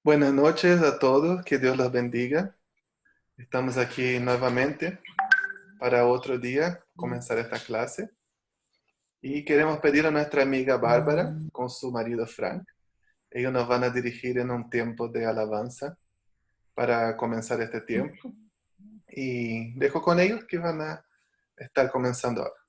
Buenas noches a todos, que Dios los bendiga. Estamos aquí nuevamente para otro día comenzar esta clase y queremos pedir a nuestra amiga Bárbara con su marido Frank. Ellos nos van a dirigir en un tiempo de alabanza para comenzar este tiempo y dejo con ellos que van a estar comenzando ahora.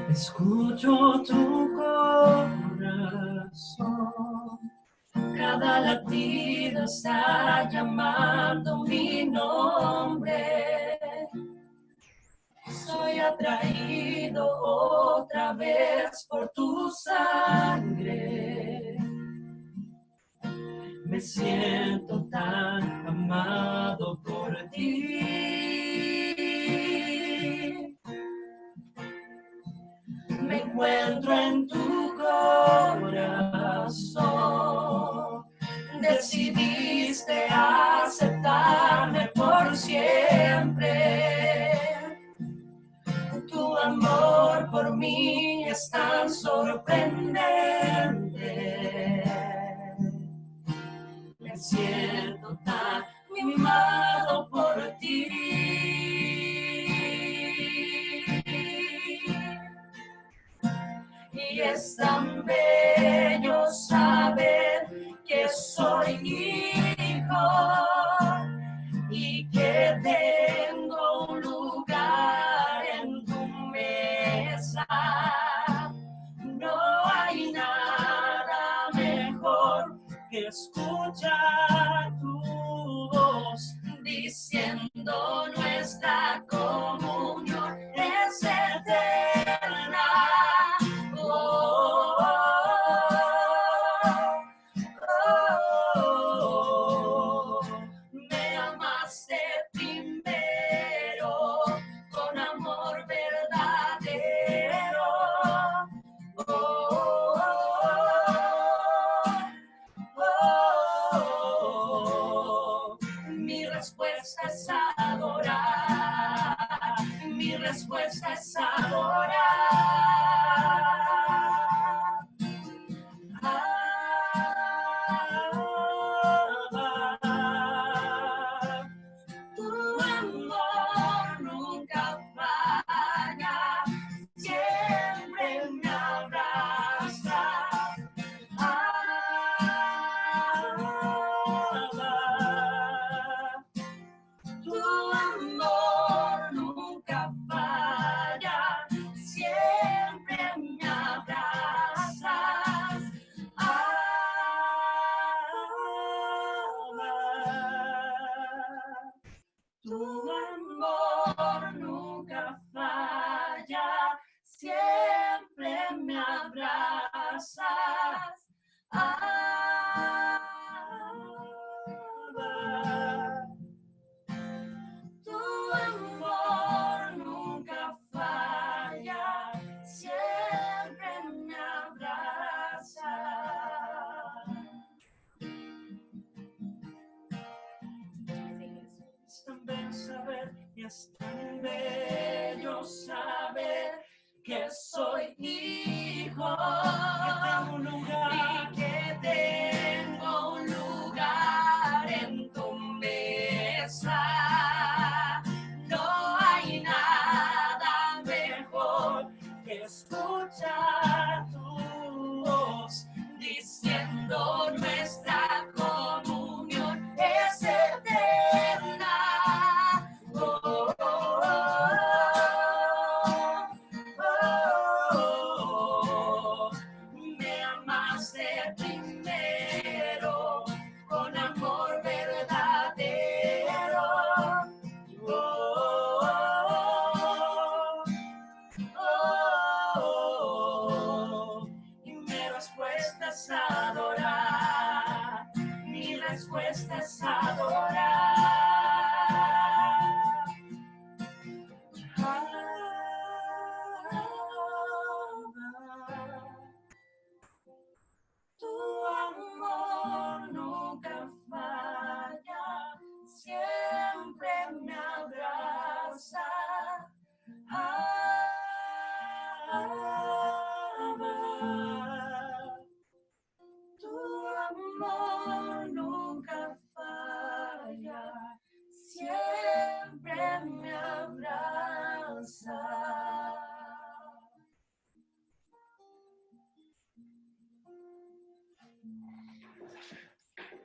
Escucho tu corazón, cada latido está llamando mi nombre. Soy atraído otra vez por tu sangre. Me siento tan amado por ti. Me encuentro en tu corazón. Decidiste aceptarme por siempre. Tu amor por mí es tan sorprendente. Me siento tan mimado por ti. Y es tan bello saber que soy hijo y que tengo un lugar en tu mesa. No hay nada mejor que escuchar tu voz diciendo nuestra comunión es eterna. Oh, oh, oh, me amaste primero con amor verdadero. Oh, oh, mi respuesta es adorar. Mi respuesta es adorar. Tu amor nunca falla, siempre me abraza. Tu amor nunca falla, siempre me abrazas. Tu amor nunca falla, siempre me abrazas. Tu amor nunca falla, siempre me abraza. Es tan bello saber y es tan bello saber que soy hijo y que tengo un lugar en tu mesa. No hay nada mejor que escuchar tu voz diciendo nuestra comunión es eterna. Oh, oh, oh, oh, me amaste primero con amor verdadero. Oh, oh, oh, oh,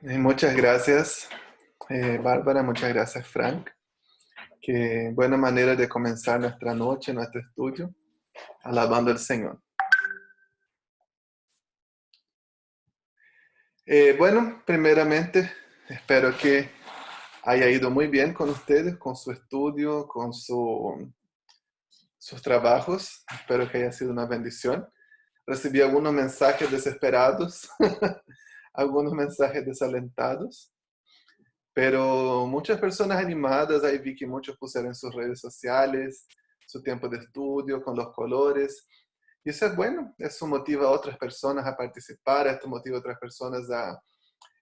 Muchas gracias, Bárbara, muchas gracias, Frank. Qué buena manera de comenzar nuestra noche, nuestro estudio, alabando al Señor. Bueno, primeramente, espero que haya ido muy bien con ustedes, con su estudio, con sus trabajos. Espero que haya sido una bendición. Recibí algunos mensajes desesperados, algunos mensajes desalentados, pero muchas personas animadas. Ahí vi que muchos pusieron en sus redes sociales su tiempo de estudio con los colores. Y eso es bueno, eso motiva a otras personas a participar, esto motiva a otras personas a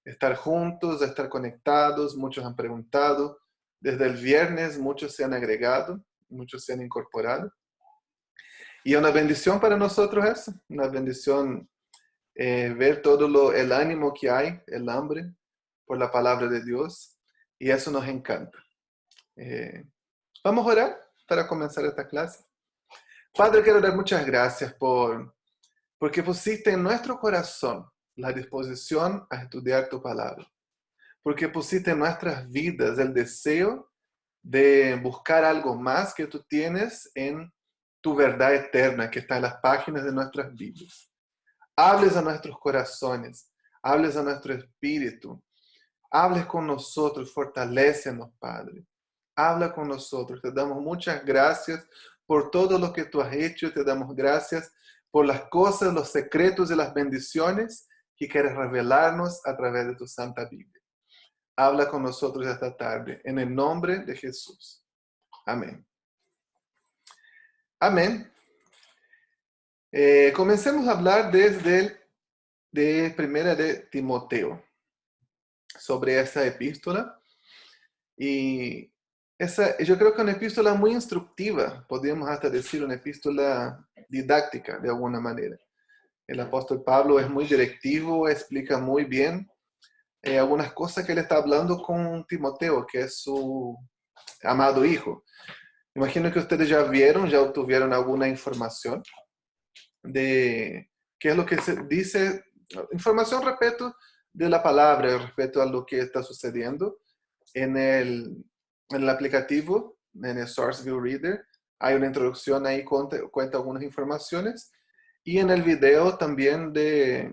estar juntos, a estar conectados. Muchos han preguntado. Desde el viernes muchos se han agregado, muchos se han incorporado. Y una bendición para nosotros eso, una bendición ver todo el ánimo que hay, el hambre por la palabra de Dios. Y eso nos encanta. Vamos a orar para comenzar esta clase. Padre, quiero dar muchas gracias porque pusiste en nuestro corazón la disposición a estudiar tu palabra. Porque pusiste en nuestras vidas el deseo de buscar algo más que tú tienes en tu verdad eterna que está en las páginas de nuestras vidas. Hables a nuestros corazones, hables a nuestro espíritu, hables con nosotros, fortalécenos, Padre. Habla con nosotros. Te damos muchas gracias por todo lo que tú has hecho. Te damos gracias por las cosas, los secretos y las bendiciones que quieres revelarnos a través de tu Santa Biblia. Habla con nosotros esta tarde, en el nombre de Jesús. Amén. Amén. Comencemos a hablar de Primera de Timoteo, sobre esa epístola. Y yo creo que es una epístola muy instructiva, podríamos hasta decir una epístola didáctica de alguna manera. El apóstol Pablo es muy directivo, explica muy bien algunas cosas que él está hablando con Timoteo, que es su amado hijo. Imagino que ustedes ya vieron, ya obtuvieron alguna información de qué es lo que se dice, información respecto de la palabra, respecto a lo que está sucediendo en el aplicativo, en el SourceView Reader. Hay una introducción ahí, cuenta algunas informaciones. Y en el video también de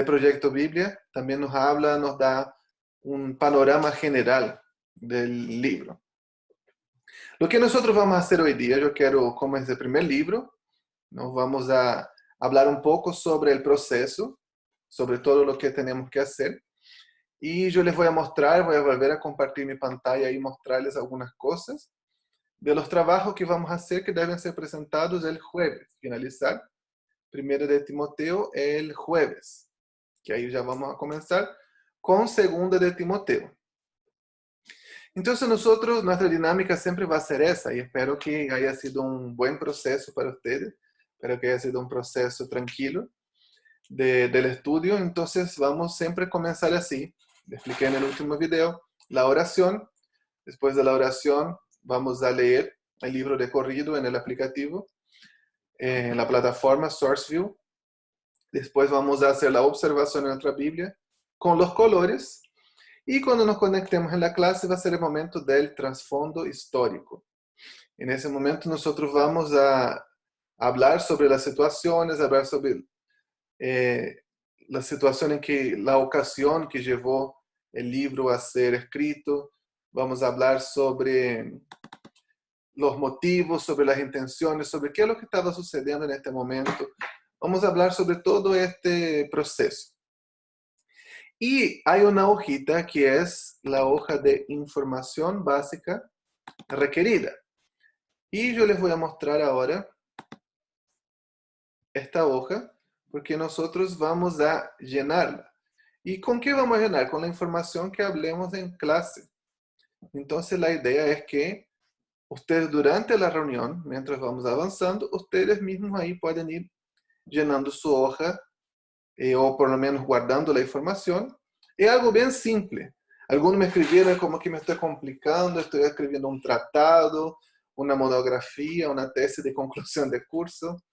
Proyecto Biblia, también nos habla, nos da un panorama general del libro. Lo que nosotros vamos a hacer hoy día, yo quiero, como es el primer libro, nos vamos a hablar un poco sobre el proceso, sobre todo lo que tenemos que hacer. Y yo les voy a mostrar, voy a volver a compartir mi pantalla y mostrarles algunas cosas de los trabajos que vamos a hacer, que deben ser presentados el jueves. Finalizar Primera de Timoteo el jueves, que ahí ya vamos a comenzar con Segunda de Timoteo. Entonces nosotros, nuestra dinámica siempre va a ser esa, y espero que haya sido un buen proceso para ustedes, espero que haya sido un proceso tranquilo del estudio. Entonces vamos siempre a comenzar así. Le expliqué en el último video la oración. Después de la oración vamos a leer el libro de corrido en el aplicativo, en la plataforma SourceView. Después vamos a hacer la observación en nuestra Biblia con los colores. Y cuando nos conectemos en la clase va a ser el momento del trasfondo histórico. En ese momento nosotros vamos a hablar sobre las situaciones, hablar sobre la situación en que, la ocasión que llevó el libro a ser escrito. Vamos a hablar sobre los motivos, sobre las intenciones, sobre qué es lo que estaba sucediendo en este momento. Vamos a hablar sobre todo este proceso. Y hay una hojita que es la hoja de información básica requerida. Y yo les voy a mostrar ahora esta hoja, porque nosotros vamos a llenarla. ¿Y con qué vamos a llenar? Con la información que hablemos en clase. Entonces la idea es que ustedes durante la reunión, mientras vamos avanzando, ustedes mismos ahí pueden ir llenando su hoja, o por lo menos guardando la información. Es algo bien simple. Algunos me escribieron como que me estoy complicando, estoy escribiendo un tratado, una monografía, una tesis de conclusión de curso.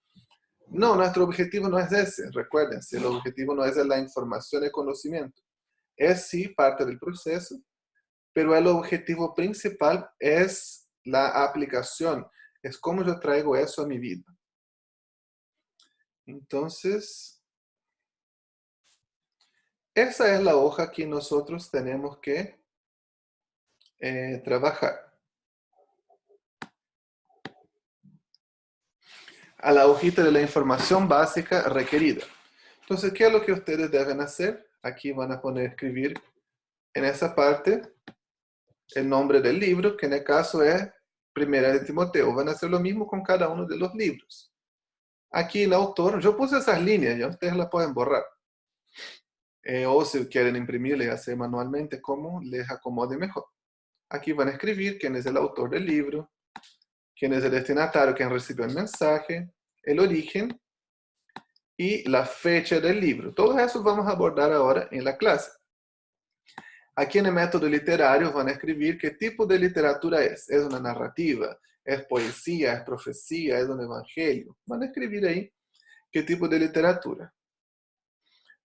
No, nuestro objetivo no es ese, recuérdense, el objetivo no es la información y el conocimiento. es sí parte del proceso, pero el objetivo principal es la aplicación, es cómo yo traigo eso a mi vida. Entonces, esa es la hoja que nosotros tenemos que trabajar. A la hojita de la información básica requerida. Entonces, ¿qué es lo que ustedes deben hacer? Aquí van a poner escribir en esa parte el nombre del libro, que en el caso es Primera de Timoteo. Van a hacer lo mismo con cada uno de los libros. Aquí el autor, yo puse esas líneas, ya ustedes las pueden borrar. O si quieren imprimirla y hacer manualmente, como les acomode mejor. Aquí van a escribir quién es el autor del libro, quién es el destinatario, quién recibió el mensaje, el origen y la fecha del libro. Todo eso vamos a abordar ahora en la clase. Aquí en el método literario van a escribir qué tipo de literatura es. ¿Es una narrativa? ¿Es poesía? ¿Es profecía? ¿Es un evangelio? Van a escribir ahí qué tipo de literatura.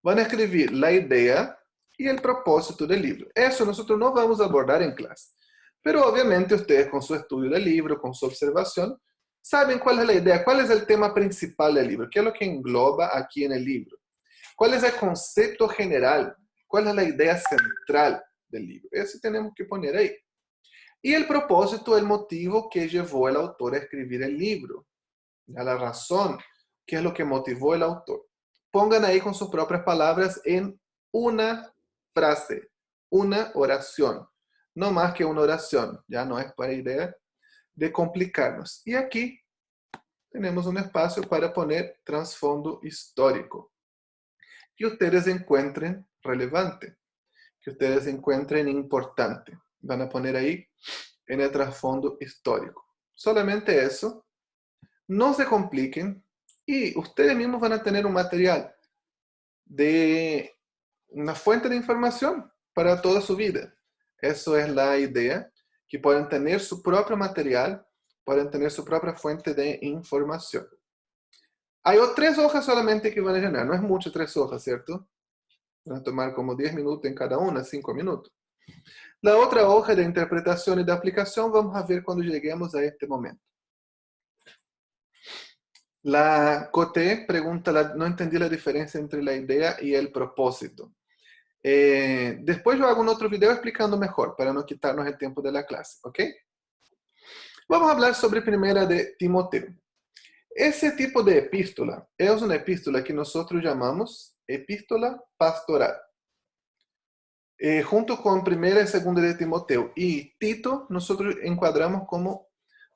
Van a escribir la idea y el propósito del libro. Eso nosotros no vamos a abordar en clase. Pero obviamente ustedes con su estudio del libro, con su observación, saben cuál es la idea, cuál es el tema principal del libro, qué es lo que engloba aquí en el libro, cuál es el concepto general, cuál es la idea central del libro. Eso tenemos que poner ahí. Y el propósito, el motivo que llevó el autor a escribir el libro, la razón, qué es lo que motivó el autor. Pongan ahí con sus propias palabras en una frase, una oración. No más que una oración, ya no es para idea de complicarnos. Y aquí tenemos un espacio para poner trasfondo histórico. Que ustedes encuentren relevante, que ustedes encuentren importante. Van a poner ahí en el trasfondo histórico. Solamente eso. No se compliquen y ustedes mismos van a tener un material de una fuente de información para toda su vida. Eso es la idea, que pueden tener su propio material, pueden tener su propia fuente de información. Hay 3 hojas solamente que van a llenar, no es mucho 3 hojas, ¿cierto? Van a tomar como 10 minutos en cada una, 5 minutos. La otra hoja de interpretación y de aplicación vamos a ver cuando lleguemos a este momento. La Coté pregunta, no entendí la diferencia entre la idea y el propósito. Después yo hago un otro video explicando mejor, para no quitarnos el tiempo de la clase, ¿ok? Vamos a hablar sobre Primera de Timoteo. Ese tipo de epístola es una epístola que nosotros llamamos epístola pastoral. Junto con Primera y Segunda de Timoteo y Tito, nosotros encuadramos como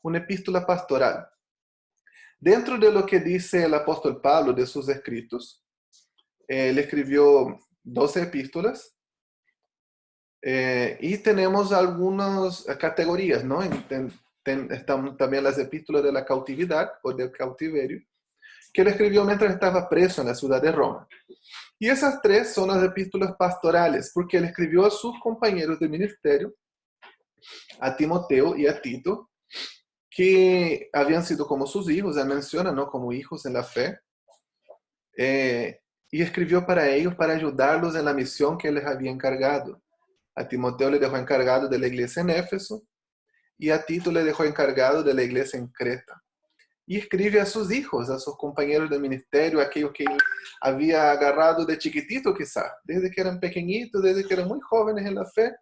una epístola pastoral. Dentro de lo que dice el apóstol Pablo de sus escritos, él escribió 12 epístolas y tenemos algunas categorías, ¿no? Están también las epístolas de la cautividad o del cautiverio, que él escribió mientras estaba preso en la ciudad de Roma. Y esas 3 son las epístolas pastorales, porque él escribió a sus compañeros de ministerio, a Timoteo y a Tito, que habían sido como sus hijos, él menciona, ¿no? Como hijos en la fe. Y escribió para ellos para ayudarlos en la misión que él les había encargado. A Timoteo le dejó encargado de la iglesia en Éfeso y a Tito le dejó encargado de la iglesia en Creta. Y escribe a sus hijos, a sus compañeros de ministerio, aquellos que él había agarrado de chiquitito quizás, desde que eran pequeñitos, desde que eran muy jóvenes en la fe,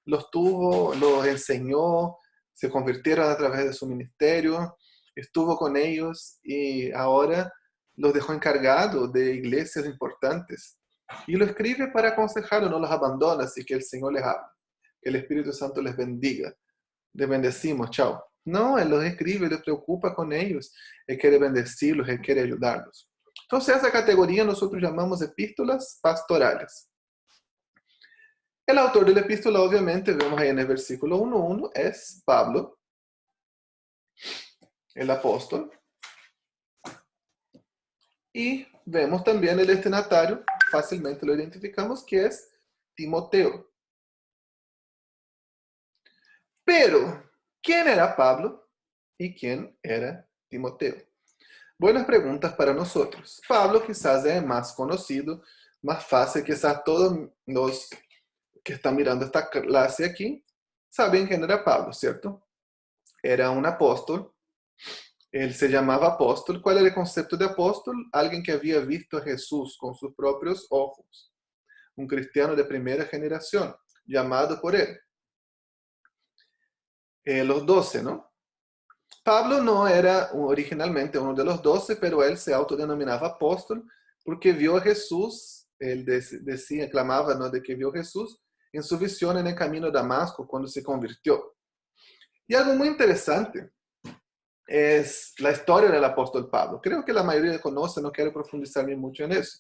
los tuvo, los enseñó, se convirtieron a través de su ministerio, estuvo con ellos y ahora los dejó encargados de iglesias importantes. Y lo escribe para aconsejarlos, no los abandona, así que el Señor les habla. Que el Espíritu Santo les bendiga. Les bendecimos, chao. No, Él los escribe, les preocupa con ellos. Él quiere bendecirlos, Él quiere ayudarlos. Entonces, esa categoría nosotros llamamos epístolas pastorales. El autor de la epístola, obviamente, vemos ahí en el versículo 1.1, es Pablo, el apóstol. Y vemos también el destinatario, fácilmente lo identificamos, que es Timoteo. Pero, ¿quién era Pablo y quién era Timoteo? Buenas preguntas para nosotros. Pablo quizás es más conocido más fácil, quizás todos los que están mirando esta clase aquí saben quién era Pablo, ¿cierto? Era un apóstol. Él se llamaba apóstol. ¿Cuál era el concepto de apóstol? Alguien que había visto a Jesús con sus propios ojos. Un cristiano de primera generación, llamado por él. Los 12, ¿no? Pablo no era originalmente uno de los 12, pero él se autodenominaba apóstol porque vio a Jesús. Él decía, clamaba, ¿no?, de que vio a Jesús en su visión en el camino a Damasco cuando se convirtió. Y algo muy interesante es la historia del apóstol Pablo. Creo que la mayoría conoce, no quiero profundizar mucho en eso.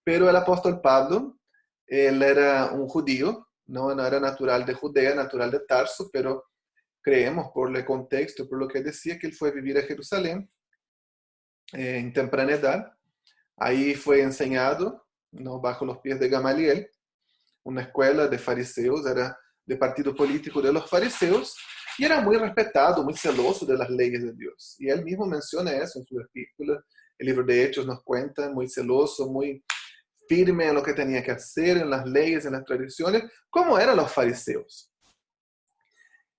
Pero el apóstol Pablo, él era un judío, no era natural de Judea, natural de Tarso, pero creemos por el contexto, por lo que decía, que él fue a vivir a Jerusalén en temprana edad. Ahí fue enseñado, ¿no?, bajo los pies de Gamaliel, una escuela de fariseos, era de partido político de los fariseos, y era muy respetado, muy celoso de las leyes de Dios. Y él mismo menciona eso en su epístola. El libro de Hechos nos cuenta, muy celoso, muy firme en lo que tenía que hacer, en las leyes, en las tradiciones, como eran los fariseos.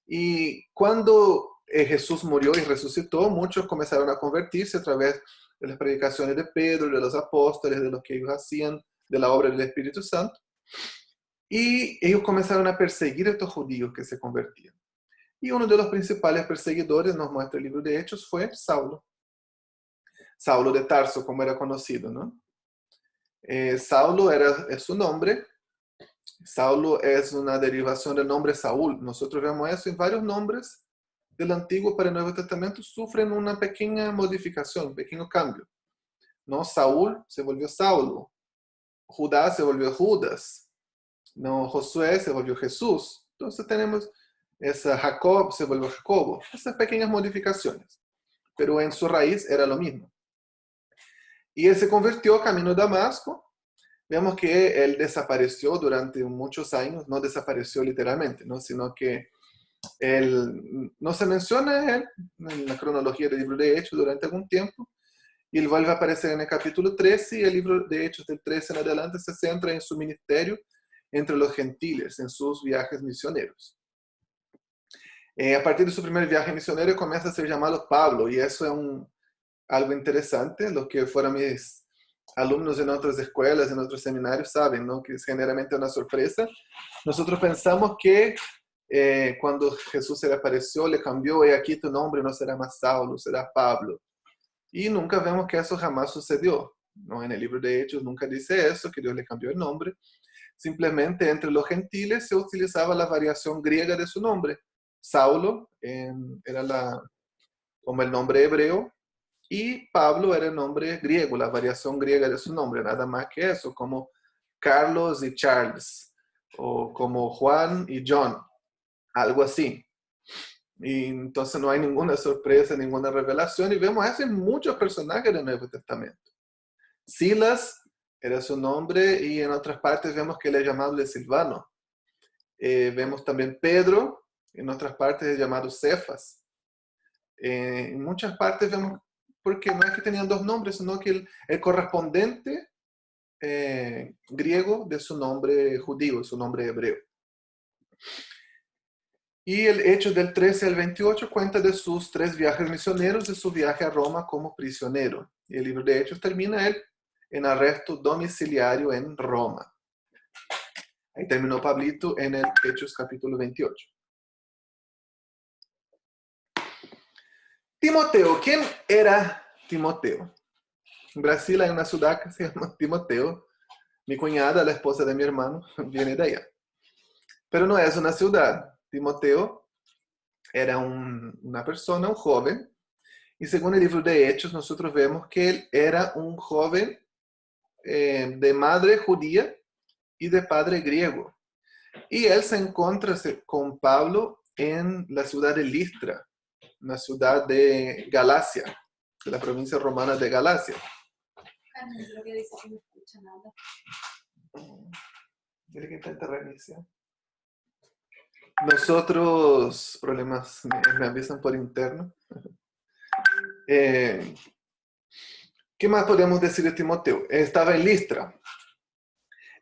Y cuando Jesús murió y resucitó, muchos comenzaron a convertirse a través de las predicaciones de Pedro, de los apóstoles, de lo que ellos hacían, de la obra del Espíritu Santo. Y ellos comenzaron a perseguir a estos judíos que se convertían. Y uno de los principales perseguidores, nos muestra el libro de Hechos, fue Saulo. Saulo de Tarso, como era conocido, ¿no? Saulo es su nombre. Saulo es una derivación del nombre Saúl. Nosotros vemos eso en varios nombres del Antiguo para el Nuevo Testamento, sufren una pequeña modificación, un pequeño cambio, ¿no? Saúl se volvió Saulo. Judá se volvió Judas. No, Josué se volvió Jesús. Entonces tenemos Jacob se volvió Jacobo. Esas pequeñas modificaciones. Pero en su raíz era lo mismo. Y él se convirtió camino a Damasco. Vemos que él desapareció durante muchos años. No desapareció literalmente, ¿no?, sino que él, no se menciona a él en la cronología del libro de Hechos durante algún tiempo. Y él vuelve a aparecer en el capítulo 13, y el libro de Hechos del 13 en adelante se centra en su ministerio entre los gentiles, en sus viajes misioneros. A partir de su primer viaje misionero comienza a ser llamado Pablo, y eso es algo interesante. Los que fueron mis alumnos en otras escuelas, en otros seminarios, saben, ¿no?, que es generalmente una sorpresa. Nosotros pensamos que cuando Jesús se le apareció, le cambió, y aquí tu nombre no será más Saulo, será Pablo. Y nunca vemos que eso jamás sucedió, ¿no? En el libro de Hechos nunca dice eso, que Dios le cambió el nombre. Simplemente entre los gentiles se utilizaba la variación griega de su nombre. Saulo era como el nombre hebreo, y Pablo era el nombre griego, la variación griega de su nombre, nada más que eso, como Carlos y Charles, o como Juan y John, algo así. Y entonces no hay ninguna sorpresa, ninguna revelación, y vemos eso en muchos personajes del Nuevo Testamento. Silas era su nombre, y en otras partes vemos que él es llamado de Silvano. Vemos también Pedro, en otras partes es llamado Cefas. En muchas partes vemos, porque no es que tenían dos nombres, sino que el correspondiente griego de su nombre judío, su nombre hebreo. Y el Hechos del 13 al 28 cuenta de sus 3 viajes misioneros, de su viaje a Roma como prisionero. Y el libro de Hechos termina él en arresto domiciliario en Roma. Ahí terminó Pablito en el Hechos capítulo 28. Timoteo. ¿Quién era Timoteo? En Brasil hay una ciudad que se llama Timoteo. Mi cuñada, la esposa de mi hermano, viene de allá. Pero no es una ciudad. Timoteo era una persona, un joven, y según el libro de Hechos nosotros vemos que él era un joven de madre judía y de padre griego. Y él se encuentra con Pablo en la ciudad de Listra, una ciudad de Galacia, de la provincia romana de Galacia. Creo que dice que no escucha nada. Dile que intenta reiniciar. Nosotros, problemas me avisan por interno. ¿Qué más podemos decir de Timoteo? Estaba en Listra.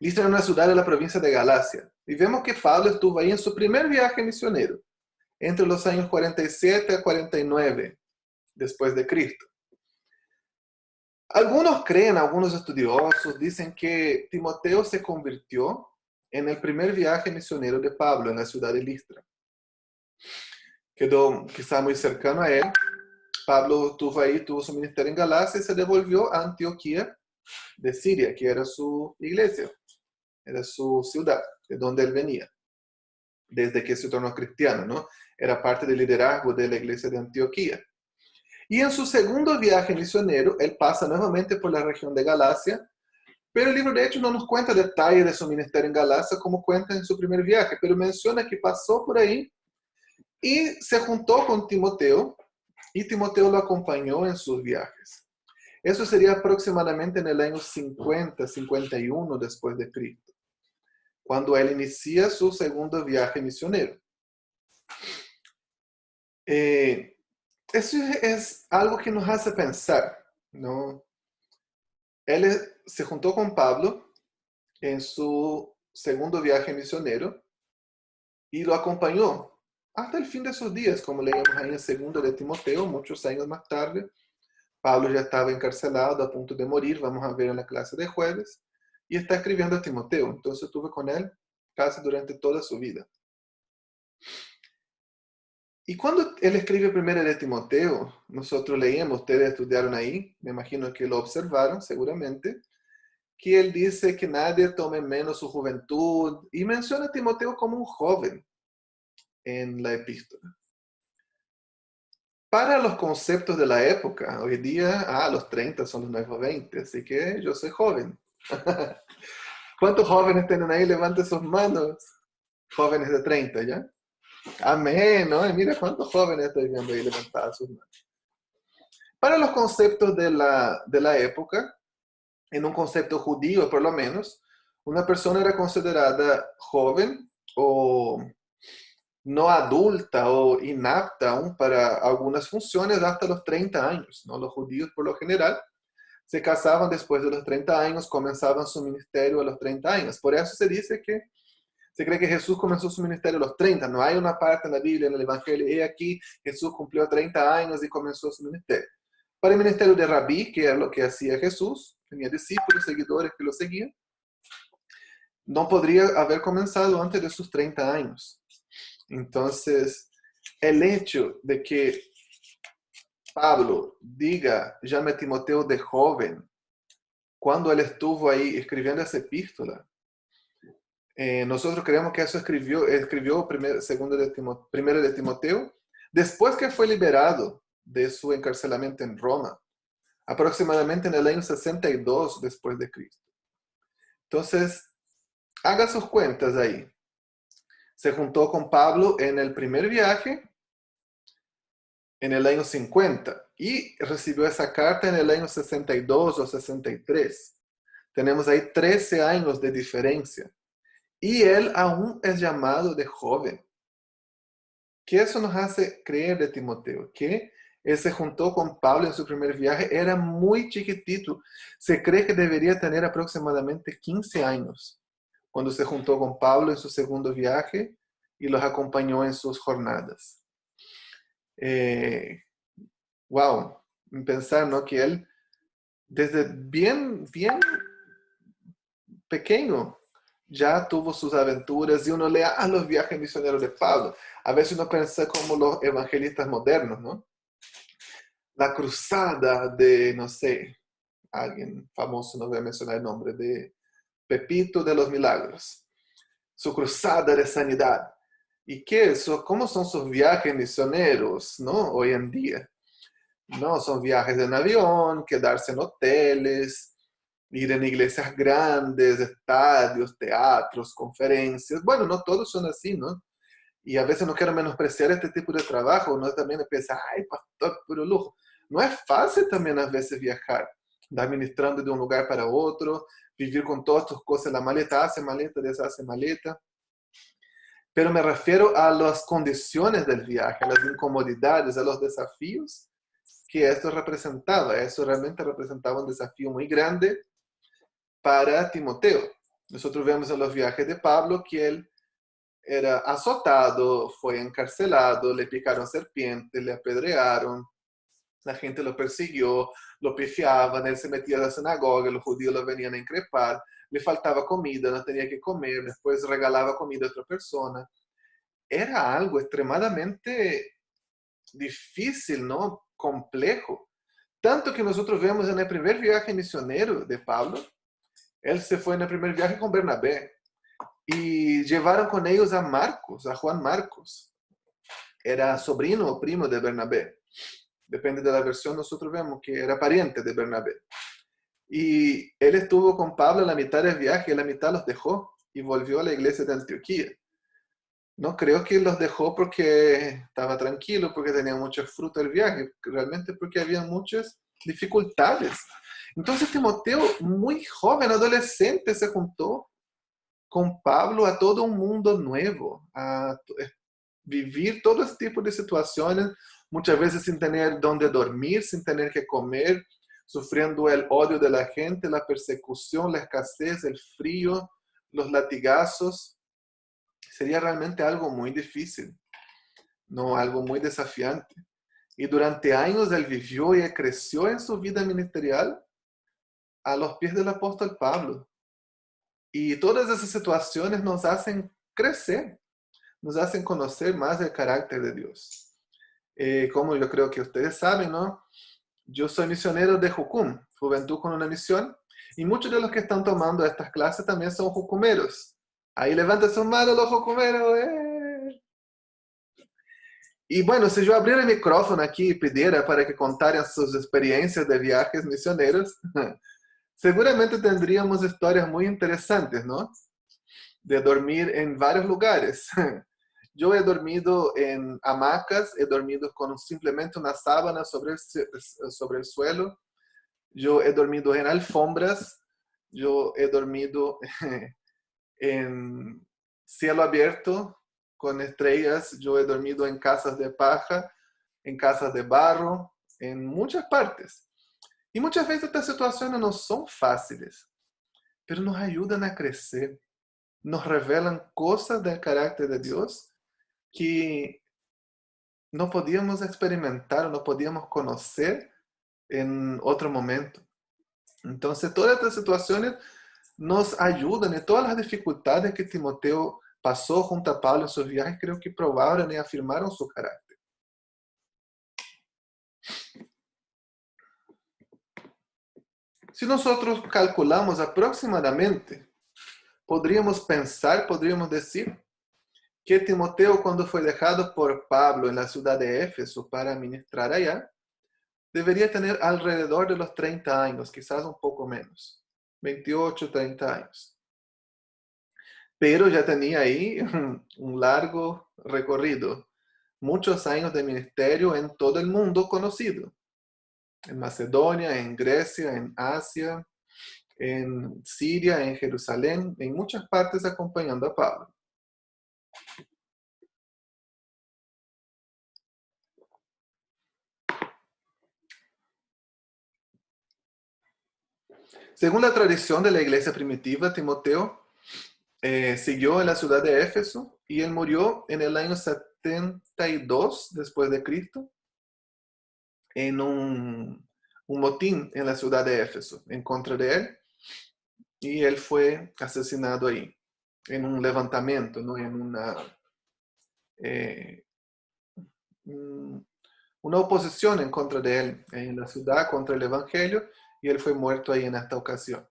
Listra era una ciudad de la provincia de Galacia. Y vemos que Pablo estuvo ahí en su primer viaje misionero, entre los años 47 a 49 después de Cristo. Algunos creen, algunos estudiosos dicen que Timoteo se convirtió en el primer viaje misionero de Pablo en la ciudad de Listra. Quedó quizá muy cercano a él. Pablo estuvo ahí, tuvo su ministerio en Galacia y se devolvió a Antioquía de Siria, que era su iglesia, era su ciudad, de donde él venía, desde que se tornó cristiano, ¿no? Era parte del liderazgo de la iglesia de Antioquía. Y en su segundo viaje misionero, él pasa nuevamente por la región de Galacia, pero el libro de Hechos no nos cuenta detalles de su ministerio en Galacia como cuenta en su primer viaje, pero menciona que pasó por ahí y se juntó con Timoteo, y Timoteo lo acompañó en sus viajes. Eso sería aproximadamente en el año 50, 51 después de Cristo, cuando él inicia su segundo viaje misionero. Eso es algo que nos hace pensar, ¿no? Él se juntó con Pablo en su segundo viaje misionero y lo acompañó hasta el fin de sus días, como leemos ahí en segundo de Timoteo, muchos años más tarde. Pablo ya estaba encarcelado, a punto de morir, vamos a ver en la clase de jueves, y está escribiendo a Timoteo. Entonces estuve con él casi durante toda su vida. Y cuando él escribe primero de Timoteo, nosotros leíamos, ustedes estudiaron ahí, me imagino que lo observaron seguramente, que él dice que nadie tome menos su juventud, y menciona a Timoteo como un joven en la epístola. Para los conceptos de la época, hoy día, los 30 son los nuevos 20, así que yo soy joven. ¿Cuántos jóvenes tienen ahí? Levanten sus manos. Jóvenes de 30, ¿ya? Amén, ¿no? Y mira cuántos jóvenes estoy viendo ahí levantadas sus manos. Para los conceptos de la época, en un concepto judío por lo menos, una persona era considerada joven o no adulta o inapta aún para algunas funciones hasta los 30 años, ¿no? Los judíos por lo general se casaban después de los 30 años, comenzaban su ministerio a los 30 años. Por eso se dice que se cree que Jesús comenzó su ministerio a los 30. No hay una parte en la Biblia, en el Evangelio, y aquí Jesús cumplió 30 años y comenzó su ministerio. Para el ministerio de Rabí, que era lo que hacía Jesús, tenía discípulos, seguidores que lo seguían, no podría haber comenzado antes de sus 30 años. Entonces, el hecho de que Pablo diga, llame a Timoteo de joven, cuando él estuvo ahí escribiendo esa epístola, nosotros creemos que eso escribió primero de Timoteo, después que fue liberado de su encarcelamiento en Roma, aproximadamente en el año 62 después de Cristo. Entonces, haga sus cuentas ahí. Se juntó con Pablo en el primer viaje, en el año 50, y recibió esa carta en el año 62 o 63. Tenemos ahí 13 años de diferencia. Y él aún es llamado de joven. ¿Qué eso nos hace creer de Timoteo? Que él se juntó con Pablo en su primer viaje, era muy chiquitito. Se cree que debería tener aproximadamente 15 años cuando se juntó con Pablo en su segundo viaje y los acompañó en sus jornadas. Wow, pensar, ¿no? Que él desde bien pequeño ya tuvo sus aventuras, y uno lee los viajes misioneros de Pablo. A veces uno piensa como los evangelistas modernos, ¿no? La cruzada de, no sé, alguien famoso, no voy a mencionar el nombre, de Pepito de los Milagros. Su cruzada de sanidad. ¿Y qué es eso? ¿Cómo son sus viajes misioneros, no? Hoy en día. No, son viajes en avión, quedarse en hoteles, ir en iglesias grandes, estadios, teatros, conferencias. Bueno, no todos son así, ¿no? Y a veces no quiero menospreciar este tipo de trabajo. Uno también piensa, ay, pastor, puro lujo. No es fácil también a veces viajar, andar ministrando de un lugar para otro, vivir con todas tus cosas en la maleta, hace maleta, deshace maleta. Pero me refiero a las condiciones del viaje, a las incomodidades, a los desafíos que esto representaba. Eso realmente representaba un desafío muy grande para Timoteo. Nosotros vemos en los viajes de Pablo que él era azotado, fue encarcelado, le picaron serpientes, le apedrearon, la gente lo persiguió, lo pifiaban, él se metía a la sinagoga, los judíos lo venían a increpar, le faltaba comida, no tenía que comer, después regalaba comida a otra persona. Era algo extremadamente difícil, ¿no? Complejo. Tanto que nosotros vemos en el primer viaje misionero de Pablo, él se fue en el primer viaje con Bernabé y llevaron con ellos a Marcos, a Juan Marcos. Era sobrino o primo de Bernabé. Depende de la versión, nosotros vemos que era pariente de Bernabé. Y él estuvo con Pablo la mitad del viaje y la mitad los dejó y volvió a la iglesia de Antioquía. No creo que los dejó porque estaba tranquilo, porque tenía mucho fruto el viaje, realmente porque había muchas dificultades. Entonces Timoteo, muy joven, adolescente, se juntó con Pablo a todo un mundo nuevo, a vivir todo este tipo de situaciones, muchas veces sin tener dónde dormir, sin tener que comer, sufriendo el odio de la gente, la persecución, la escasez, el frío, los latigazos. Sería realmente algo muy difícil, no algo muy desafiante. Y durante años él vivió y creció en su vida ministerial a los pies del apóstol Pablo. Y todas esas situaciones nos hacen crecer, nos hacen conocer más el carácter de Dios. Como yo creo que ustedes saben, ¿no? Yo soy misionero de Jucum, Juventud con una Misión, y muchos de los que están tomando estas clases también son jucumeros. Ahí levanten sus manos los jucumeros. Y bueno, si yo abriera el micrófono aquí y pidiera para que contaran sus experiencias de viajes misioneros, seguramente tendríamos historias muy interesantes, ¿no? De dormir en varios lugares. Yo he dormido en hamacas, he dormido con simplemente una sábana sobre el suelo. Yo he dormido en alfombras. Yo he dormido en cielo abierto con estrellas. Yo he dormido en casas de paja, en casas de barro, en muchas partes. Y muchas veces estas situaciones no son fáciles, pero nos ayudan a crecer. Nos revelan cosas del carácter de Dios que no podíamos experimentar, no podíamos conocer en otro momento. Entonces, todas estas situaciones nos ayudan y todas las dificultades que Timoteo pasó junto a Pablo en sus viajes, creo que probaron y afirmaron su carácter. Si nosotros calculamos aproximadamente, podríamos pensar, podríamos decir, que Timoteo, cuando fue dejado por Pablo en la ciudad de Éfeso para ministrar allá, debería tener alrededor de los 30 años, quizás un poco menos, 28, 30 años. Pero ya tenía ahí un largo recorrido, muchos años de ministerio en todo el mundo conocido, en Macedonia, en Grecia, en Asia, en Siria, en Jerusalén, en muchas partes acompañando a Pablo. Según la tradición de la iglesia primitiva, Timoteo siguió en la ciudad de Éfeso y él murió en el año 72 después de Cristo en un motín en la ciudad de Éfeso en contra de él, y él fue asesinado ahí en un levantamiento, ¿no? En una oposición en contra de él en la ciudad contra el evangelio, y él fue muerto ahí en esta ocasión.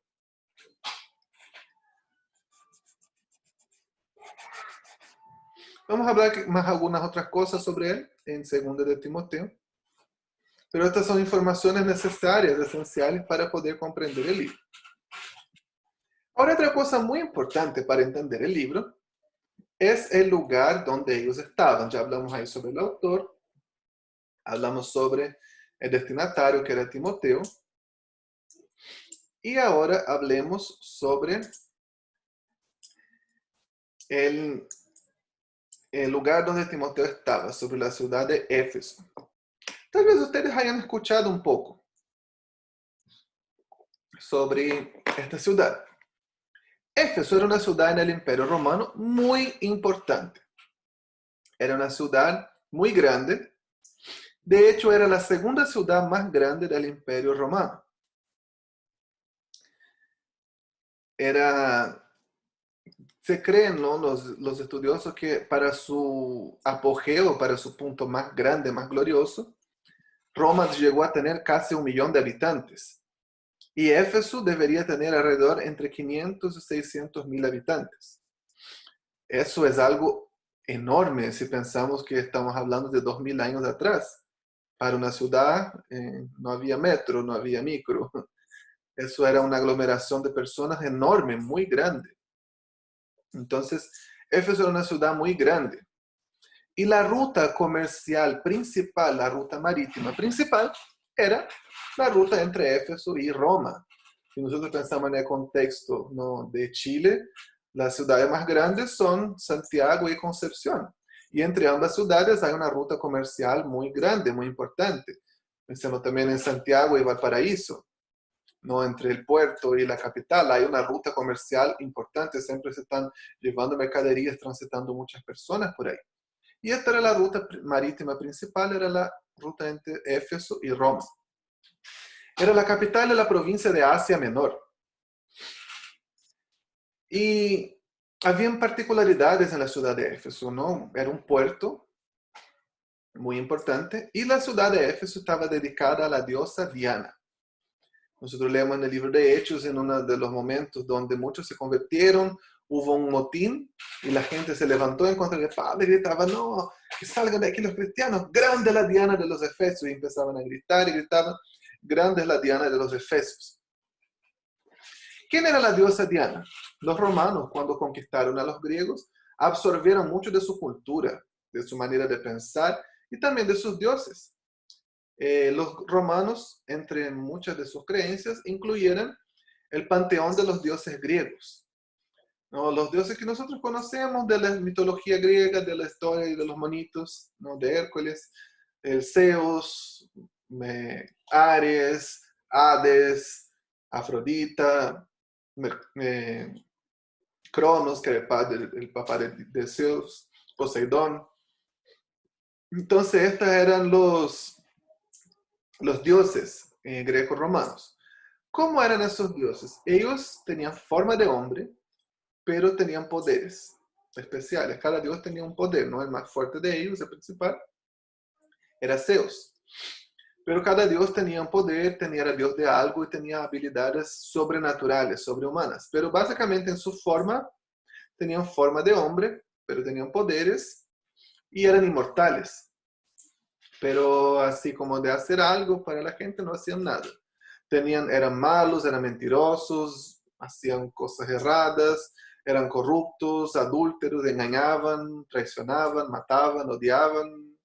Vamos a hablar más algunas otras cosas sobre él en 2 de Timoteo, pero estas son informaciones necesarias, esenciales para poder comprender el libro. Ahora, otra cosa muy importante para entender el libro es el lugar donde ellos estaban. Ya hablamos ahí sobre el autor, hablamos sobre el destinatario, que era Timoteo, y ahora hablemos sobre el lugar donde Timoteo estaba, sobre la ciudad de Éfeso. Tal vez ustedes hayan escuchado un poco sobre esta ciudad. Éfeso era una ciudad en el Imperio Romano muy importante. Era una ciudad muy grande. De hecho, era la segunda ciudad más grande del Imperio Romano. Se creen, ¿no?, los estudiosos que para su apogeo, para su punto más grande, más glorioso, Roma llegó a tener casi 1 millón de habitantes. Y Éfeso debería tener alrededor entre 500 y 600 mil habitantes. Eso es algo enorme si pensamos que estamos hablando de 2000 años atrás. Para una ciudad no había metro, no había micro. Eso era una aglomeración de personas enorme, muy grande. Entonces, Éfeso era una ciudad muy grande. Y la ruta comercial principal, la ruta marítima principal, era la ruta entre Éfeso y Roma. Si nosotros pensamos en el contexto, ¿no?, de Chile, las ciudades más grandes son Santiago y Concepción. Y entre ambas ciudades hay una ruta comercial muy grande, muy importante. Pensemos también en Santiago y Valparaíso, ¿no? Entre el puerto y la capital hay una ruta comercial importante. Siempre se están llevando mercaderías, transitando muchas personas por ahí. Y esta era la ruta marítima principal, era la ruta entre Éfeso y Roma. Era la capital de la provincia de Asia Menor. Y habían particularidades en la ciudad de Éfeso, ¿no? Era un puerto muy importante y la ciudad de Éfeso estaba dedicada a la diosa Diana. Nosotros leemos en el libro de Hechos, en uno de los momentos donde muchos se convirtieron, hubo un motín y la gente se levantó en contra de Pablo y gritaba, no, que salgan de aquí los cristianos, grande es la Diana de los Efesios. Y empezaban a gritar y gritaban, grande es la Diana de los Efesios. ¿Quién era la diosa Diana? Los romanos, cuando conquistaron a los griegos, absorbieron mucho de su cultura, de su manera de pensar y también de sus dioses. Los romanos, entre muchas de sus creencias, incluyeron el panteón de los dioses griegos, ¿no? Los dioses que nosotros conocemos de la mitología griega, de la historia y de los monitos, ¿no?, de Hércules, el Zeus, Ares, Hades, Afrodita, Cronos, que era el papá de Zeus, Poseidón. Entonces, estos eran los dioses greco-romanos. ¿Cómo eran esos dioses? Ellos tenían forma de hombre, pero tenían poderes especiales. Cada dios tenía un poder, ¿no? El más fuerte de ellos, el principal, era Zeus. Pero cada dios tenía un poder, era dios de algo y tenía habilidades sobrenaturales, sobrehumanas. Pero básicamente en su forma, tenían forma de hombre, pero tenían poderes y eran inmortales. Pero así como de hacer algo para la gente, no hacían nada. Eran malos, eran mentirosos, hacían cosas erradas, eran corruptos, adúlteros, engañaban, traicionaban, mataban, odiaban.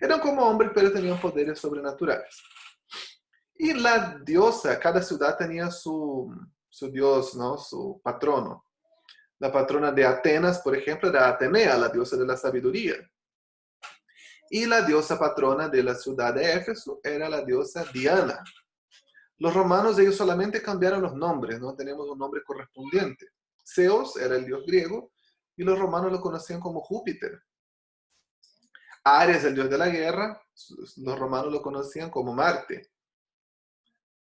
Eran como hombres, pero tenían poderes sobrenaturales. Y la diosa, cada ciudad tenía su dios, ¿no?, su patrono. La patrona de Atenas, por ejemplo, era Atenea, la diosa de la sabiduría. Y la diosa patrona de la ciudad de Éfeso era la diosa Diana. Los romanos, ellos solamente cambiaron los nombres, no tenemos un nombre correspondiente. Zeus era el dios griego y los romanos lo conocían como Júpiter. Ares, el dios de la guerra, los romanos lo conocían como Marte.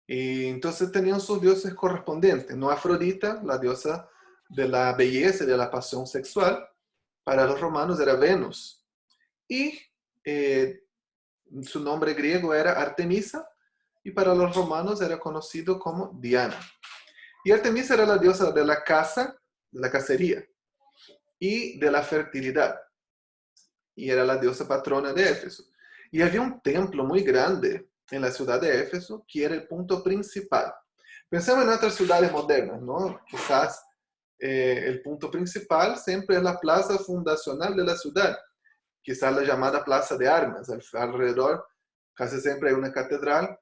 Y entonces tenían sus dioses correspondientes, no Afrodita, la diosa de la belleza y de la pasión sexual, para los romanos era Venus. Y su nombre griego era Artemisa, y para los romanos era conocido como Diana. Y Artemisa era la diosa de la caza, de la cacería, y de la fertilidad. Y era la diosa patrona de Éfeso. Y había un templo muy grande en la ciudad de Éfeso, que era el punto principal. Pensemos en otras ciudades modernas, ¿no? Quizás el punto principal siempre es la plaza fundacional de la ciudad, quizás la llamada Plaza de Armas. Alrededor casi siempre hay una catedral,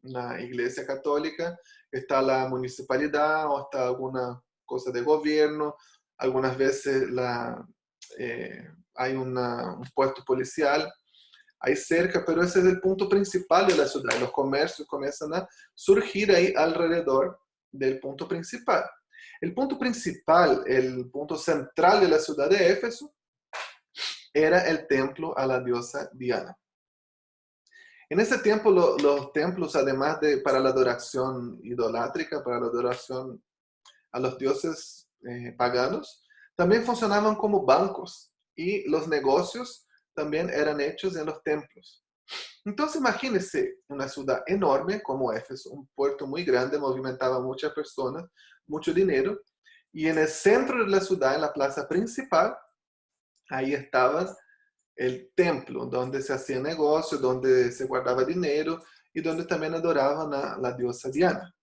una iglesia católica, está la municipalidad o está alguna cosa de gobierno, algunas veces hay un puesto policial ahí cerca, pero ese es el punto principal de la ciudad. Los comercios comienzan a surgir ahí alrededor del punto principal. El punto principal, el punto central de la ciudad de Éfeso era el templo a la diosa Diana. En ese tiempo los templos, además de para la adoración idolátrica, para la adoración a los dioses paganos, también funcionaban como bancos y los negocios también eran hechos en los templos. Entonces imagínense una ciudad enorme como Éfeso, un puerto muy grande, movimentaba muchas personas, mucho dinero, y en el centro de la ciudad, en la plaza principal, ahí estaba el templo, donde se hacía negocio, donde se guardaba dinero y donde también adoraban a la diosa Diana.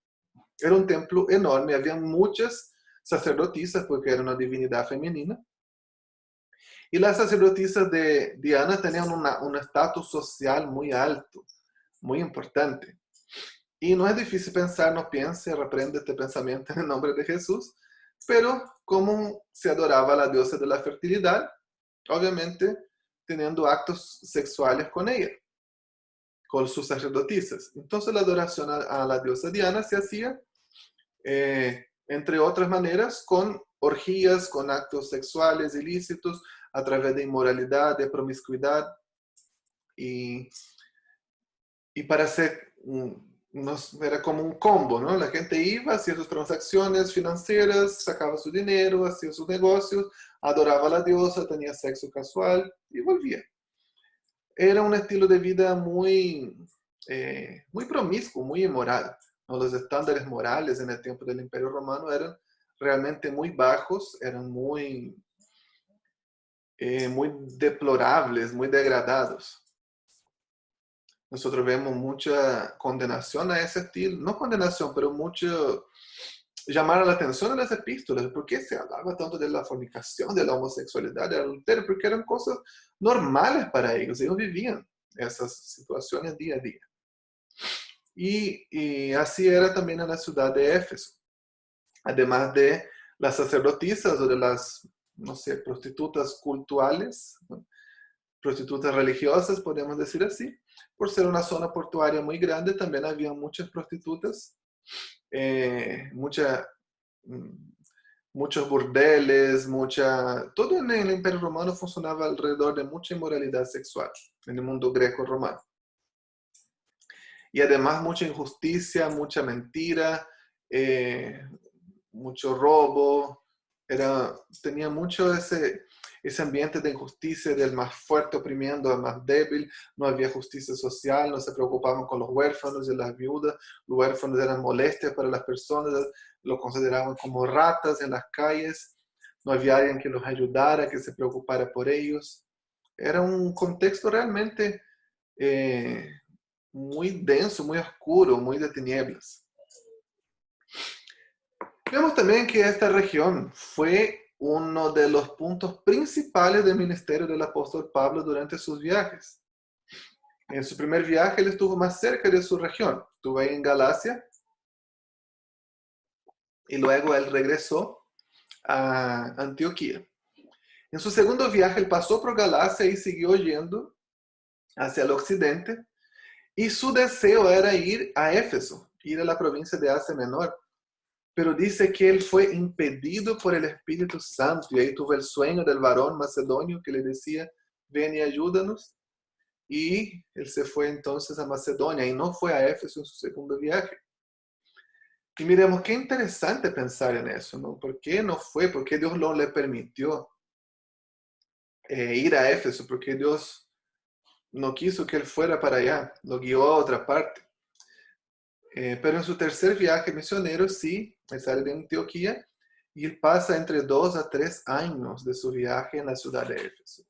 Era un templo enorme, había muchas sacerdotisas porque era una divinidad femenina. Y las sacerdotisas de Diana tenían un estatus social muy alto, muy importante. Y no es difícil pensar, no piense, reprende este pensamiento en el nombre de Jesús, pero como se adoraba a la diosa de la fertilidad, obviamente teniendo actos sexuales con ella, con sus sacerdotisas. Entonces la adoración a la diosa Diana se hacía, entre otras maneras, con orgías, con actos sexuales ilícitos, a través de inmoralidad, de promiscuidad, y para hacer, era como un combo, ¿no? La gente iba, hacía sus transacciones financieras, sacaba su dinero, hacía sus negocios, adoraba a la diosa, tenía sexo casual y volvía. Era un estilo de vida muy promiscuo, muy inmoral, ¿no? Los estándares morales en el tiempo del Imperio Romano eran realmente muy bajos, eran muy deplorables, muy degradados. Nosotros vemos mucha condenación a ese estilo, no condenación, pero mucho llamar la atención en las epístolas. ¿Por qué se hablaba tanto de la fornicación, de la homosexualidad, del adulterio? Porque eran cosas normales para ellos. Ellos vivían esas situaciones día a día. Y así era también en la ciudad de Éfeso. Además de las sacerdotisas o de las, no sé, prostitutas cultuales, ¿no? Prostitutas religiosas, podemos decir así. Por ser una zona portuaria muy grande, también había muchas prostitutas, eh, mucha, mm, muchos burdeles, todo en el Imperio Romano funcionaba alrededor de mucha inmoralidad sexual, en el mundo greco-romano. Y además mucha injusticia, mucha mentira, mucho robo, tenía mucho ese ambiente de injusticia del más fuerte oprimiendo al más débil, no había justicia social, no se preocupaban con los huérfanos y las viudas, los huérfanos eran molestias para las personas, lo consideraban como ratas en las calles, no había alguien que los ayudara, que se preocupara por ellos. Era un contexto realmente muy denso, muy oscuro, muy de tinieblas. Vemos también que esta región fue uno de los puntos principales del ministerio del apóstol Pablo durante sus viajes. En su primer viaje él estuvo más cerca de su región, estuvo ahí en Galacia, y luego él regresó a Antioquía. En su segundo viaje él pasó por Galacia y siguió yendo hacia el occidente, y su deseo era ir a Éfeso, ir a la provincia de Asia Menor. Pero dice que él fue impedido por el Espíritu Santo, y ahí tuvo el sueño del varón macedonio que le decía, ven y ayúdanos, y él se fue entonces a Macedonia, y no fue a Éfeso en su segundo viaje. Y miremos, qué interesante pensar en eso, ¿no? ¿Por qué no fue? ¿Por qué Dios no le permitió ir a Éfeso? ¿Por qué Dios no quiso que él fuera para allá? Lo guió a otra parte. Pero en su tercer viaje misionero, sí, él sale de Antioquía y él pasa entre 2 a 3 años de su viaje en la ciudad de Éfeso.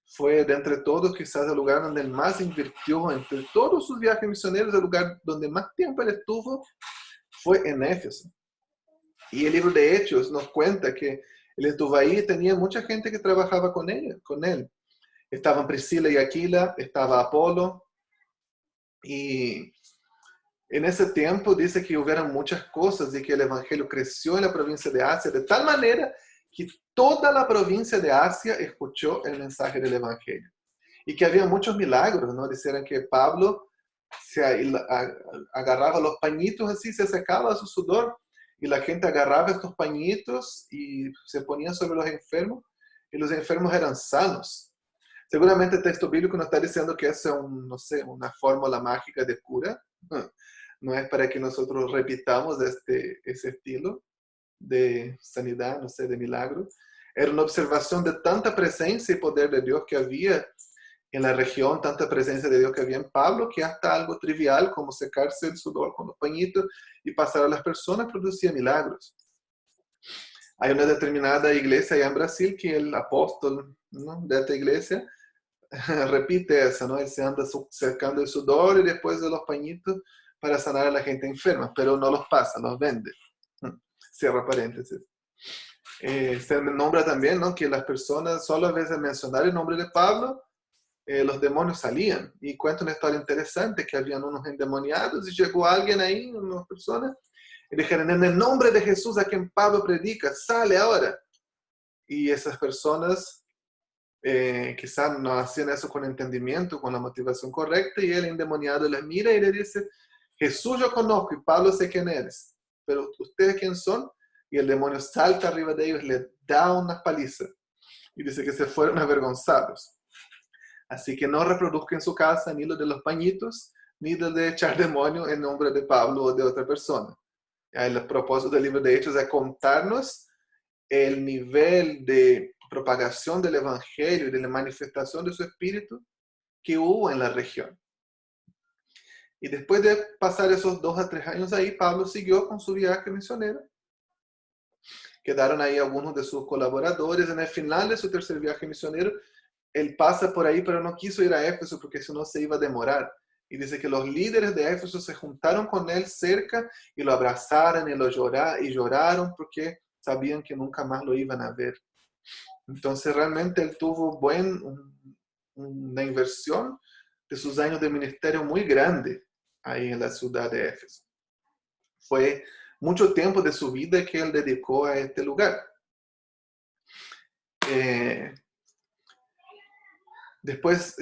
Fue de entre todos quizás el lugar donde él más invirtió, entre todos sus viajes misioneros, el lugar donde más tiempo él estuvo fue en Éfeso. Y el libro de Hechos nos cuenta que él estuvo ahí y tenía mucha gente que trabajaba con él. Estaban Priscila y Aquila, estaba Apolo, y en ese tiempo dice que hubieron muchas cosas y que el evangelio creció en la provincia de Asia de tal manera que toda la provincia de Asia escuchó el mensaje del evangelio. Y que había muchos milagros, ¿no? Decían que Pablo se agarraba los pañitos así, se secaba su sudor y la gente agarraba estos pañitos y se ponía sobre los enfermos, y los enfermos eran sanos. Seguramente el texto bíblico no está diciendo que eso es no sé, una fórmula mágica de cura. No es para que nosotros repitamos ese estilo de sanidad, no sé, de milagro. Era una observación de tanta presencia y poder de Dios que había en la región, tanta presencia de Dios que había en Pablo, que hasta algo trivial como secarse el sudor con los pañitos y pasar a las personas producía milagros. Hay una determinada iglesia allá en Brasil que el apóstol, ¿no?, de esta iglesia repite eso, ¿no? Él se anda secando el sudor y después de los pañitos para sanar a la gente enferma, pero no los pasa, los vende. Cierra paréntesis. Se nombra también, ¿no?, que las personas, solo a veces mencionar el nombre de Pablo, los demonios salían. Y cuenta una historia interesante que habían unos endemoniados y llegó alguien ahí, unas personas, y dijeron: en el nombre de Jesús a quien Pablo predica, sale ahora. Y esas personas quizás no hacían eso con entendimiento, con la motivación correcta, y el endemoniado les mira y le dice: Jesús yo conozco y Pablo sé quién eres, pero ¿ustedes quién son? Y el demonio salta arriba de ellos, les da una paliza y dice que se fueron avergonzados. Así que no reproduzca en su casa ni lo de los pañitos, ni lo de echar demonio en nombre de Pablo o de otra persona. El propósito del libro de Hechos es contarnos el nivel de propagación del evangelio y de la manifestación de su espíritu que hubo en la región. Y después de pasar esos 2 a 3 años ahí, Pablo siguió con su viaje misionero. Quedaron ahí algunos de sus colaboradores. En el final de su tercer viaje misionero, él pasa por ahí, pero no quiso ir a Éfeso porque si no se iba a demorar. Y dice que los líderes de Éfeso se juntaron con él cerca y lo abrazaron y lloraron porque sabían que nunca más lo iban a ver. Entonces realmente él tuvo una inversión de sus años de ministerio muy grande ahí en la ciudad de Éfeso. Fue mucho tiempo de su vida que él dedicó a este lugar. Después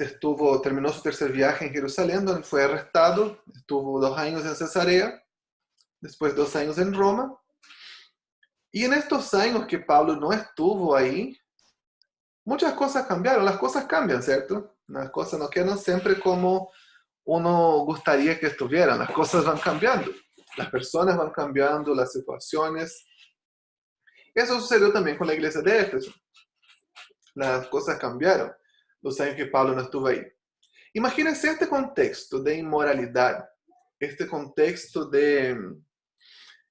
terminó su tercer viaje en Jerusalén, donde fue arrestado. Estuvo 2 años en Cesarea, después 2 años en Roma. Y en estos años que Pablo no estuvo ahí, muchas cosas cambiaron. Las cosas cambian, ¿cierto? Las cosas no quedan siempre como uno gustaría que estuvieran. Las cosas van cambiando. Las personas van cambiando, las situaciones. Eso sucedió también con la iglesia de Éfeso. Las cosas cambiaron los años que Pablo no estuvo ahí. Imagínense este contexto de inmoralidad, este contexto de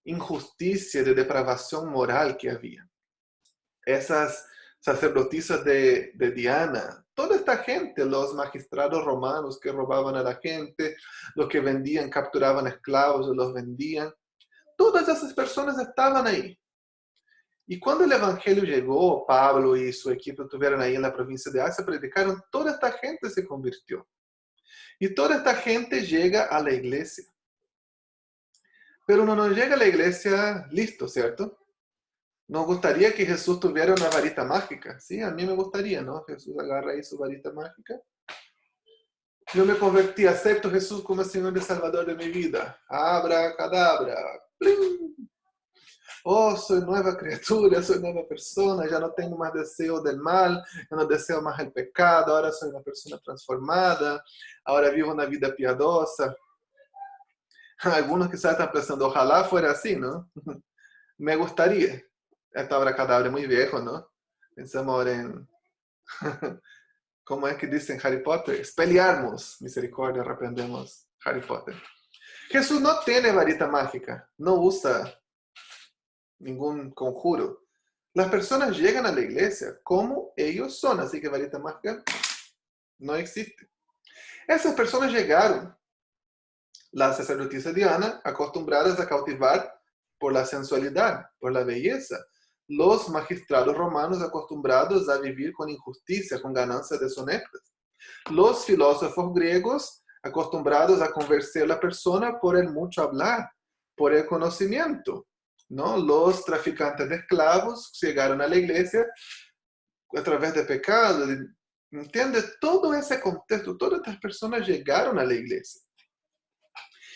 injusticia, de depravación moral que había. Esas sacerdotisas de Diana, toda esta gente, los magistrados romanos que robaban a la gente, los que vendían, capturaban esclavos y los vendían, todas esas personas estaban ahí. Y cuando el evangelio llegó, Pablo y su equipo estuvieron ahí en la provincia de Asia, predicaron, toda esta gente se convirtió. Y toda esta gente llega a la iglesia. Pero uno no llega a la iglesia listo, ¿cierto? Nos gustaría que Jesús tuviera una varita mágica. Sí, a mí me gustaría, ¿no? Jesús agarra ahí su varita mágica. Yo me convertí, acepto a Jesús como Señor y Salvador de mi vida. Abracadabra. ¡Pling! Oh, soy nueva criatura, soy nueva persona, ya no tengo más deseo del mal, ya no deseo más el pecado, ahora soy una persona transformada, ahora vivo una vida piadosa. Algunos quizás están pensando, ojalá fuera así, ¿no? Me gustaría. Esta abracadabra es muy viejo, ¿no? Pensamos ahora en, ¿cómo es que dicen Harry Potter? Expelliarmus, misericordia, reprendemos Harry Potter. Jesús no tiene varita mágica, no usa ningún conjuro. Las personas llegan a la iglesia como ellos son, así que varita mágica no existe. Esas personas llegaron, las sacerdotisas Diana, acostumbradas a cautivar por la sensualidad, por la belleza. Los magistrados romanos acostumbrados a vivir con injusticia, con ganancias deshonestas. Los filósofos griegos acostumbrados a convencer a la persona por el mucho hablar, por el conocimiento, ¿no? Los traficantes de esclavos llegaron a la iglesia a través de pecado. ¿Entiendes? Todo ese contexto, todas estas personas llegaron a la iglesia.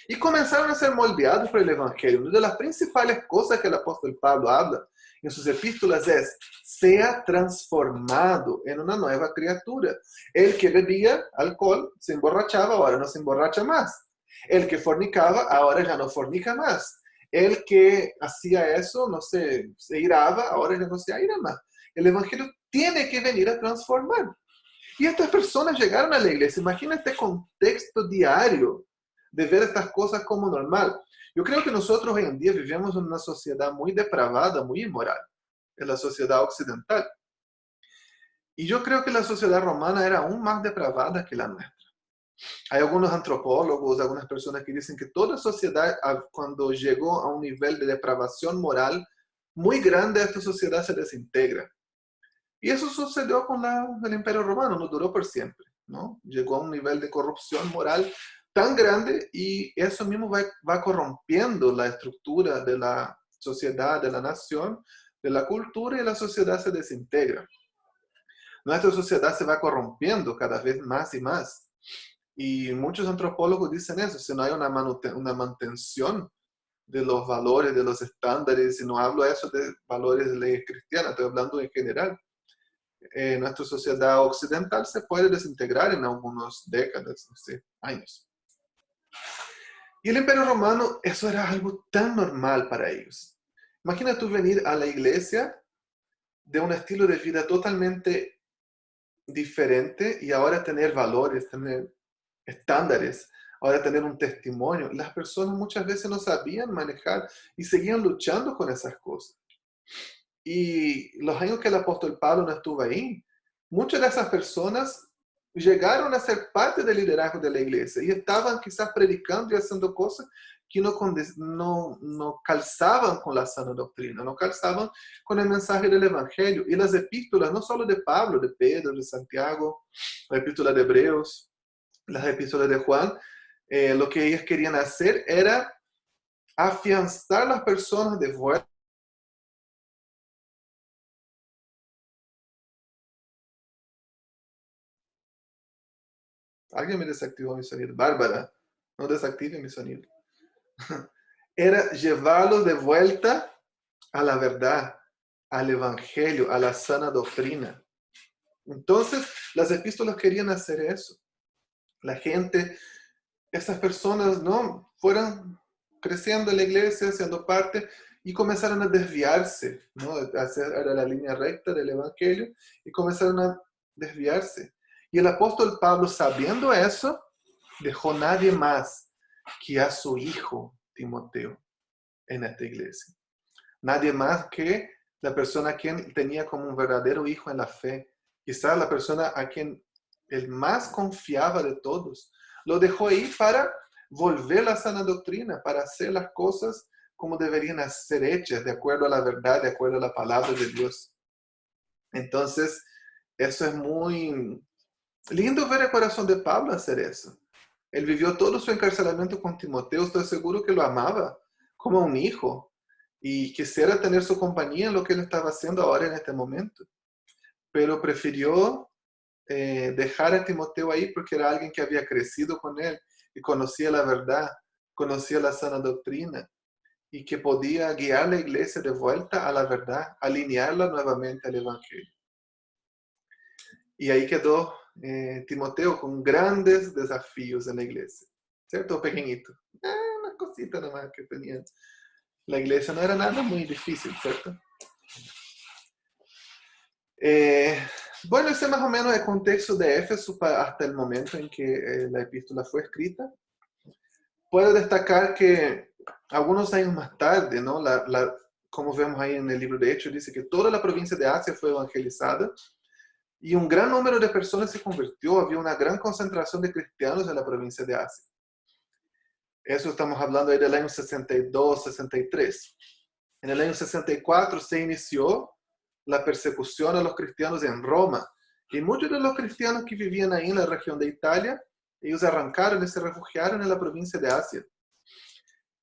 Y comenzaron a ser moldeados por el Evangelio. Una de las principales cosas que el apóstol Pablo habla en sus epístolas es: sea transformado en una nueva criatura. El que bebía alcohol se emborrachaba, ahora no se emborracha más. El que fornicaba, ahora ya no fornica más. El que hacía eso, no sé, se iraba, ahora ya no se ira más. El Evangelio tiene que venir a transformar. Y estas personas llegaron a la iglesia. Imagina este contexto diario de ver estas cosas como normal. Yo creo que nosotros hoy en día vivimos en una sociedad muy depravada, muy inmoral. Es la sociedad occidental. Y yo creo que la sociedad romana era aún más depravada que la nuestra. Hay algunos antropólogos, algunas personas que dicen que toda sociedad, cuando llegó a un nivel de depravación moral muy grande, esta sociedad se desintegra. Y eso sucedió con el Imperio Romano, no duró por siempre, ¿no? Llegó a un nivel de corrupción moral tan grande y eso mismo va corrompiendo la estructura de la sociedad, de la nación, de la cultura, y la sociedad se desintegra. Nuestra sociedad se va corrompiendo cada vez más y más. Y muchos antropólogos dicen eso: si no hay una mantención de los valores, de los estándares, y no hablo eso de valores de leyes cristianas, estoy hablando en general, nuestra sociedad occidental se puede desintegrar en algunas décadas, no sé, años. Y el Imperio Romano, eso era algo tan normal para ellos. Imagina tú venir a la iglesia de un estilo de vida totalmente diferente y ahora tener valores, tener estándares, ahora tener un testimonio. Las personas muchas veces no sabían manejar y seguían luchando con esas cosas. Y los años que el apóstol Pablo no estuvo ahí, muchas de esas personas llegaron a ser parte del liderazgo de la iglesia y estaban quizás predicando y haciendo cosas que no calzaban con la sana doctrina, no calzaban con el mensaje del Evangelio. Y las epístolas, no solo de Pablo, de Pedro, de Santiago, la epístola de Hebreos, las epístolas de Juan, lo que ellos querían hacer era afianzar las personas de vuelta. Alguien me desactivó mi sonido. Bárbara, no desactive mi sonido. Era llevarlos de vuelta a la verdad, al Evangelio, a la sana doctrina. Entonces, las epístolas querían hacer eso. La gente, esas personas, ¿no?, fueran creciendo en la iglesia, siendo parte, y comenzaron a desviarse, ¿no?, a hacer la línea recta del Evangelio, y comenzaron a desviarse. Y el apóstol Pablo, sabiendo eso, dejó nadie más que a su hijo Timoteo en esta iglesia. Nadie más que la persona a quien tenía como un verdadero hijo en la fe. Quizás la persona a quien él más confiaba de todos. Lo dejó ahí para volver la sana doctrina, para hacer las cosas como deberían ser hechas, de acuerdo a la verdad, de acuerdo a la palabra de Dios. Entonces, eso es muy lindo ver el corazón de Pablo hacer eso. Él vivió todo su encarcelamiento con Timoteo. Estoy seguro que lo amaba como un hijo y quisiera tener su compañía en lo que él estaba haciendo ahora en este momento. Pero prefirió dejar a Timoteo ahí porque era alguien que había crecido con él y conocía la verdad, conocía la sana doctrina y que podía guiar a la iglesia de vuelta a la verdad, alinearla nuevamente al Evangelio. Y ahí quedó Timoteo con grandes desafíos en la iglesia, ¿cierto? Pequeñito. Una cosita nomás que tenía. La iglesia no era nada muy difícil, ¿cierto? Bueno, ese es más o menos el contexto de Éfeso hasta el momento en que la epístola fue escrita. Puedo destacar que algunos años más tarde, ¿no?, como vemos ahí en el libro de Hechos, dice que toda la provincia de Asia fue evangelizada y un gran número de personas se convirtió. Había una gran concentración de cristianos en la provincia de Asia. Eso estamos hablando ahí del año 62, 63. En el año 64 se inició la persecución a los cristianos en Roma. Y muchos de los cristianos que vivían ahí en la región de Italia, ellos arrancaron y se refugiaron en la provincia de Asia.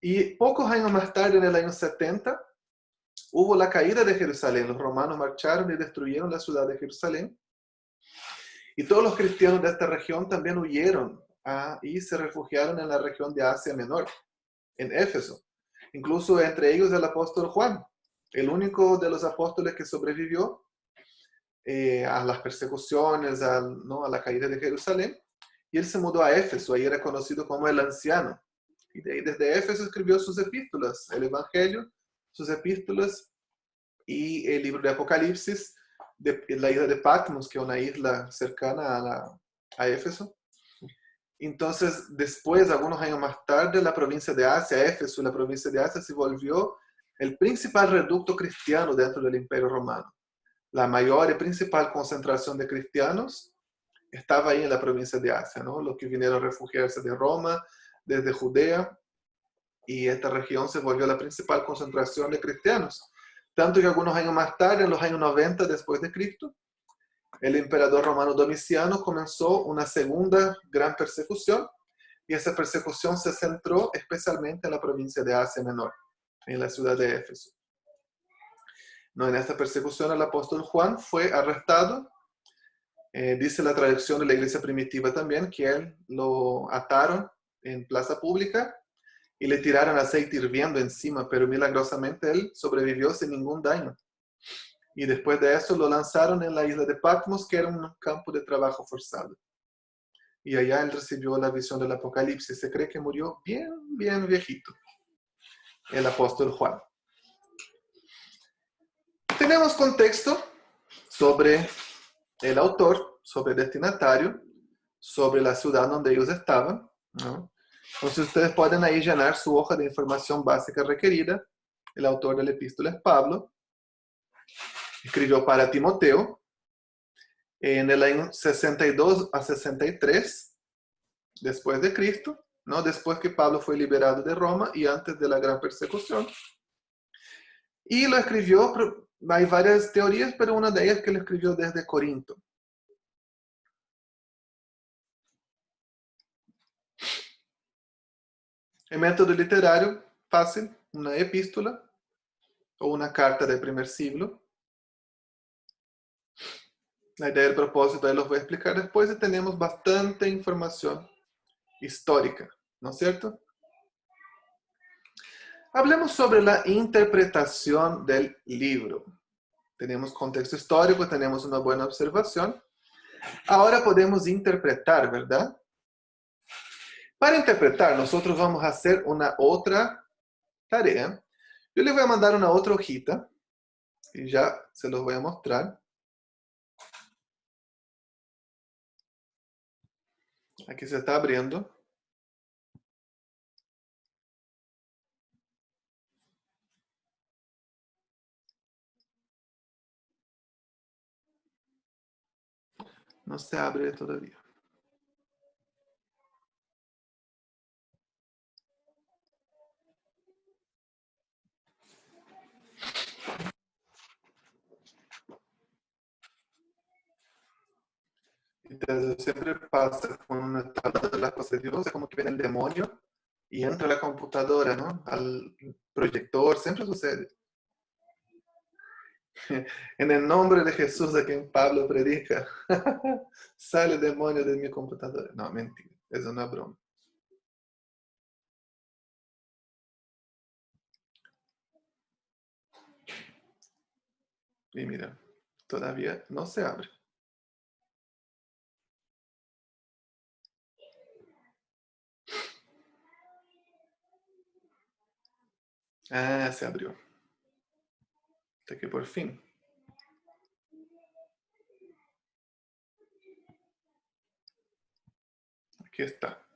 Y pocos años más tarde, en el año 70, hubo la caída de Jerusalén. Los romanos marcharon y destruyeron la ciudad de Jerusalén. Y todos los cristianos de esta región también huyeron y se refugiaron en la región de Asia Menor, en Éfeso. Incluso entre ellos el apóstol Juan, el único de los apóstoles que sobrevivió a las persecuciones, ¿no?, a la caída de Jerusalén. Y él se mudó a Éfeso, ahí era conocido como el anciano. Y de ahí, desde Éfeso escribió sus epístolas, el Evangelio, sus epístolas y el libro de Apocalipsis, de la isla de Patmos, que es una isla cercana a Éfeso. Entonces, después, algunos años más tarde, la provincia de Asia, Éfeso, la provincia de Asia se volvió el principal reducto cristiano dentro del Imperio Romano. La mayor y principal concentración de cristianos estaba ahí en la provincia de Asia, ¿no? Los que vinieron a refugiarse de Roma, desde Judea, y esta región se volvió la principal concentración de cristianos. Tanto que algunos años más tarde, en los años 90 después de Cristo, el emperador romano Domiciano comenzó una segunda gran persecución, y esa persecución se centró especialmente en la provincia de Asia Menor, en la ciudad de Éfeso. No, en esta persecución el apóstol Juan fue arrestado. Dice la tradición de la iglesia primitiva también que él lo ataron en plaza pública y le tiraron aceite hirviendo encima, pero milagrosamente él sobrevivió sin ningún daño. Y después de eso lo lanzaron en la isla de Patmos, que era un campo de trabajo forzado. Y allá él recibió la visión del Apocalipsis. Se cree que murió bien viejito, el apóstol Juan. Tenemos contexto sobre el autor, sobre el destinatario, sobre la ciudad donde ellos estaban, ¿no? Entonces ustedes pueden ahí llenar su hoja de información básica requerida. El autor de la epístola es Pablo. Escribió para Timoteo en el año 62 a 63 después de Cristo, ¿no? Después que Pablo fue liberado de Roma y antes de la gran persecución. Y lo escribió, hay varias teorías, pero una de ellas es que lo escribió desde Corinto. El método literario, fácil, una epístola o una carta del primer siglo. La idea del propósito ahí los voy a explicar después, y tenemos bastante información histórica, ¿no es cierto? Hablemos sobre la interpretación del libro. Tenemos contexto histórico, tenemos una buena observación. Ahora podemos interpretar, ¿verdad? Para interpretar, nosotros vamos a hacer una otra tarea. Yo les voy a mandar una otra hojita y ya se los voy a mostrar. Aquí se está abriendo. No se abre todavía. Entonces siempre pasa con una tabla de las cosas de Dios, es como que viene el demonio y entra a la computadora, ¿no? Al proyector, siempre sucede. En el nombre de Jesús a quien Pablo predica, sale demonio de mi computadora. No, mentira, es una broma. Y mira, todavía no se abre. Ah, se abrió. Hasta que por fin. Aquí está.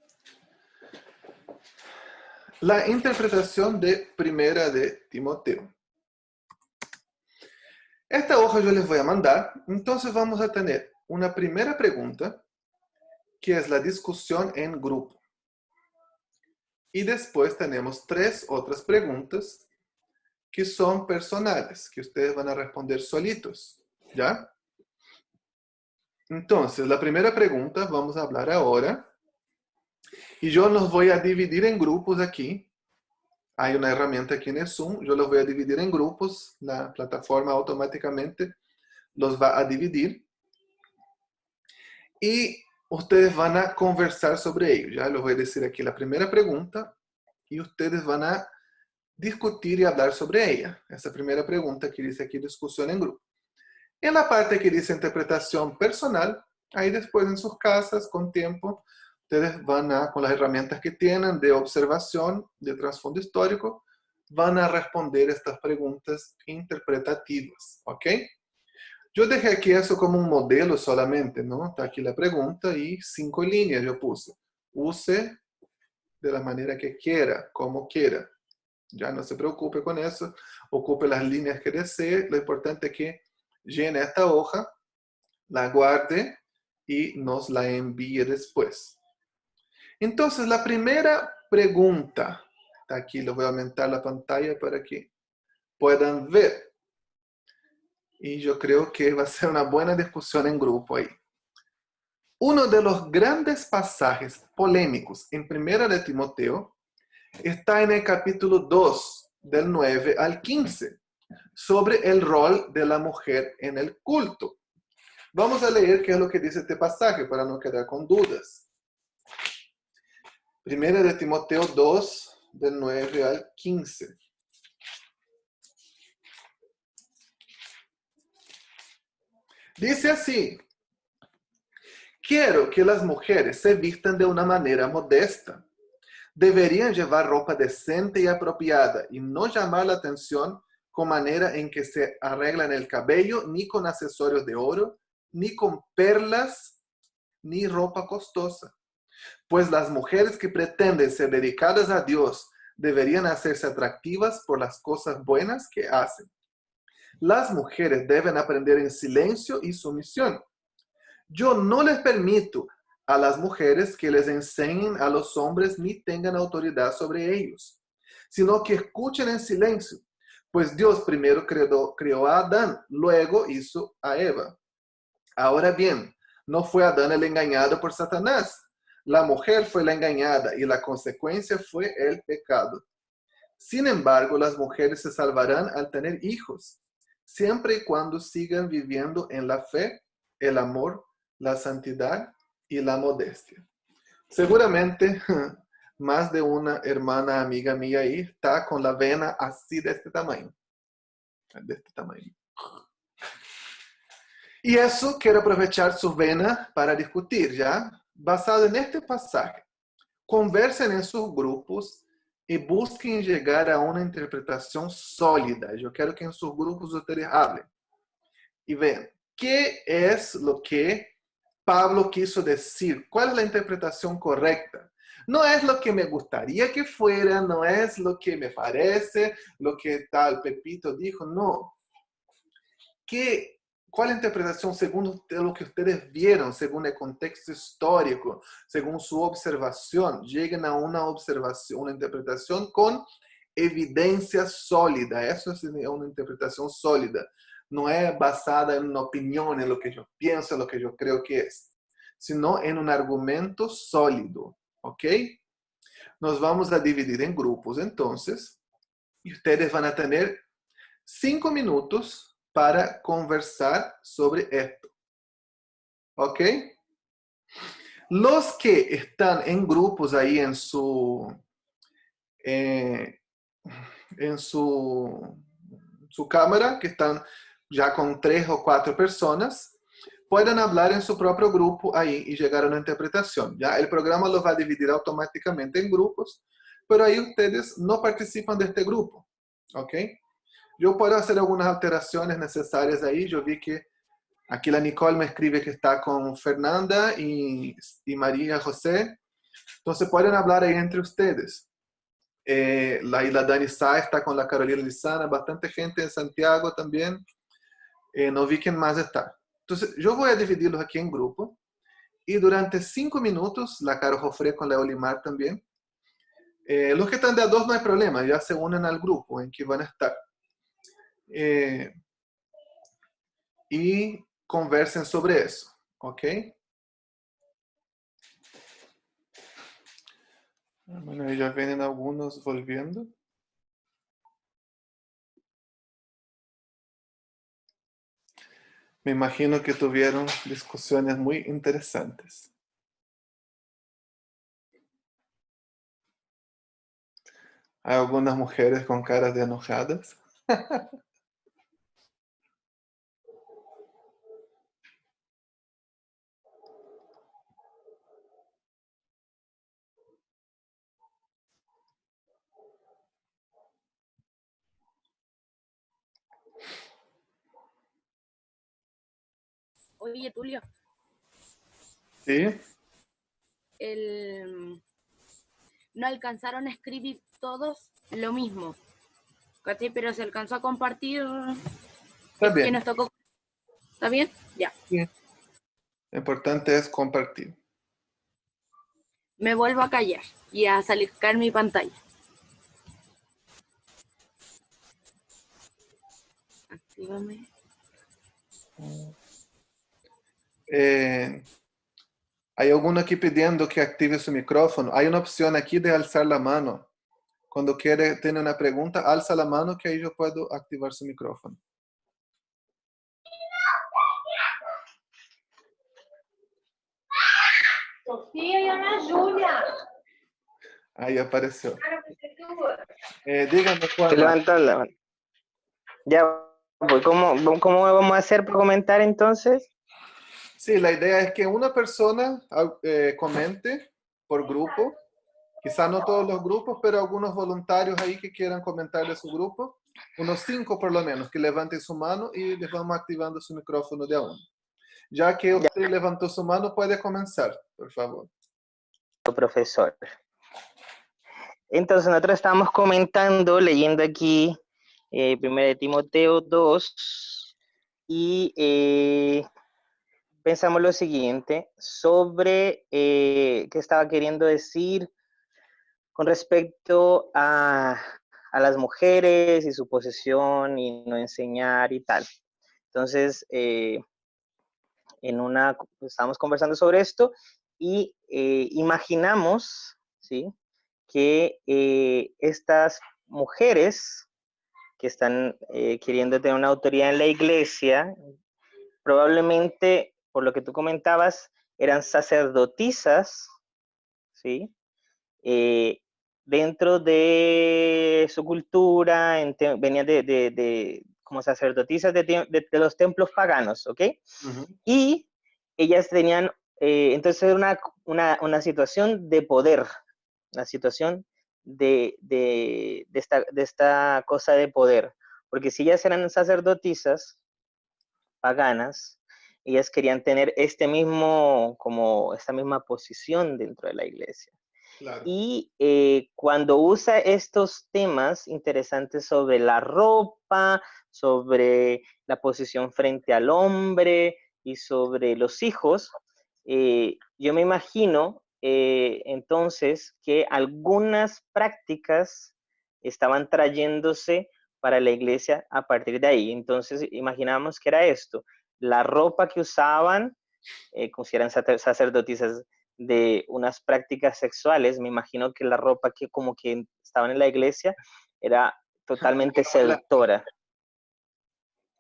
La interpretación de Primera de Timoteo. Esta hoja yo les voy a mandar. Entonces vamos a tener una primera pregunta, que es la discusión en grupo. Y después tenemos 3 otras preguntas que son personales, que ustedes van a responder solitos, ¿ya? Entonces, la primera pregunta vamos a hablar ahora. Y yo los voy a dividir en grupos aquí. Hay una herramienta aquí en el Zoom. Yo los voy a dividir en grupos. La plataforma automáticamente los va a dividir. Y ustedes van a conversar sobre ello. Ya les voy a decir aquí la primera pregunta y ustedes van a discutir y hablar sobre ella. Esa primera pregunta que dice aquí discusión en grupo. En la parte que dice interpretación personal, ahí después en sus casas, con tiempo, ustedes van a, con las herramientas que tienen de observación, de trasfondo histórico, van a responder estas preguntas interpretativas, ¿ok? Yo dejé aquí eso como un modelo solamente, ¿no? Está aquí la pregunta y 5 líneas yo puse. Use de la manera que quiera, como quiera. Ya no se preocupe con eso, ocupe las líneas que desee. Lo importante es que llene esta hoja, la guarde y nos la envíe después. Entonces, la primera pregunta, está aquí, les voy a aumentar la pantalla para que puedan ver. Y yo creo que va a ser una buena discusión en grupo ahí. Uno de los grandes pasajes polémicos en Primera de Timoteo está en el capítulo 2, del 9 al 15, sobre el rol de la mujer en el culto. Vamos a leer qué es lo que dice este pasaje para no quedar con dudas. Primera de Timoteo 2, del 9 al 15. Dice así: quiero que las mujeres se vistan de una manera modesta. Deberían llevar ropa decente y apropiada y no llamar la atención con manera en que se arreglan el cabello, ni con accesorios de oro, ni con perlas, ni ropa costosa. Pues las mujeres que pretenden ser dedicadas a Dios deberían hacerse atractivas por las cosas buenas que hacen. Las mujeres deben aprender en silencio y sumisión. Yo no les permito a las mujeres que les enseñen a los hombres ni tengan autoridad sobre ellos, sino que escuchen en silencio, pues Dios primero creó a Adán, luego hizo a Eva. Ahora bien, no fue Adán el engañado por Satanás. La mujer fue la engañada y la consecuencia fue el pecado. Sin embargo, las mujeres se salvarán al tener hijos, siempre y cuando sigan viviendo en la fe, el amor, la santidad y la modestia. Seguramente más de una hermana amiga mía ahí está con la vena así de este tamaño. De este tamaño. Y eso quiero aprovechar su vena para discutir, ¿ya? Basado en este pasaje. Conversen en sus grupos y busquen llegar a una interpretación sólida. Yo quiero que en sus grupos ustedes hablen y vean qué es lo que Pablo quiso decir, cuál es la interpretación correcta. No es lo que me gustaría que fuera, no es lo que me parece, lo que tal Pepito dijo, no. ¿Cuál interpretación según lo que ustedes vieron, según el contexto histórico, según su observación? Lleguen a una observación, una interpretación con evidencia sólida. Eso es una interpretación sólida. No es basada en una opinión, en lo que yo pienso, en lo que yo creo que es, sino en un argumento sólido. ¿Ok? Nos vamos a dividir en grupos entonces, y ustedes van a tener 5 minutos para conversar sobre esto. ¿Ok? Los que están en grupos ahí eh, en su cámara, que están ya con 3 o 4 personas, pueden hablar en su propio grupo ahí y llegar a una interpretación. Ya el programa los va a dividir automáticamente en grupos, pero ahí ustedes no participan de este grupo. ¿Ok? Yo puedo hacer algunas alteraciones necesarias ahí. Yo vi que aquí la Nicole me escribe que está con Fernanda y María José. Entonces pueden hablar ahí entre ustedes. La Dani Sá está con la Carolina Lizana. Bastante gente en Santiago también. No vi quién más está. Entonces yo voy a dividirlos aquí en grupo. Y durante 5 minutos, la Caro Jofre con la Olimar también. Los que están de a dos no hay problema. Ya se unen al grupo en que van a estar. Y conversen sobre eso, ¿ok? Bueno, ya vienen algunos volviendo. Me imagino que tuvieron discusiones muy interesantes. Hay algunas mujeres con caras de enojadas. Oye, Tulio, ¿Sí? no alcanzaron a escribir todos lo mismo, ¿cachai? Pero se alcanzó a compartir Está que bien. nos tocó. ¿Está bien? Ya. Sí. Lo importante es compartir. Me vuelvo a callar y a sacar mi pantalla. Actívame. Hay alguno aquí pidiendo que active su micrófono. Hay una opción aquí de alzar la mano. Cuando tiene una pregunta, alza la mano que ahí yo puedo activar su micrófono. Sofía, llama a Julia. Ahí apareció. Dígame, Te Juana. levantas la mano. Ya, pues, ¿cómo vamos a hacer para comentar entonces? Sí, la idea es que una persona comente por grupo. Quizá no todos los grupos, pero algunos voluntarios ahí que quieran comentar de su grupo. Unos 5 por lo menos, que levanten su mano y les vamos activando su micrófono de a uno. Ya que Ya, usted levantó su mano, puede comenzar, por favor. profesor. Entonces nosotros estamos comentando, leyendo aquí 1 de Timoteo 2 y pensamos lo siguiente sobre qué estaba queriendo decir con respecto a las mujeres y su posesión y no enseñar y tal. Entonces, estábamos conversando sobre esto y imaginamos, ¿sí?, que estas mujeres que están queriendo tener una autoridad en la iglesia, probablemente, por lo que tú comentabas, eran sacerdotisas, ¿sí? Dentro de su cultura, venían como sacerdotisas de los templos paganos, ¿ok? Y ellas tenían, entonces era una situación de poder, una situación de esta cosa de poder, porque si ellas eran sacerdotisas paganas, ellas querían tener esta misma posición dentro de la iglesia. Claro. Y cuando usa estos temas interesantes sobre la ropa, sobre la posición frente al hombre y sobre los hijos, yo me imagino entonces que algunas prácticas estaban trayéndose para la iglesia a partir de ahí. Entonces imaginamos que era esto, la ropa que usaban, como si eran sacerdotisas de unas prácticas sexuales, me imagino que la ropa que como que estaban en la iglesia era totalmente seductora,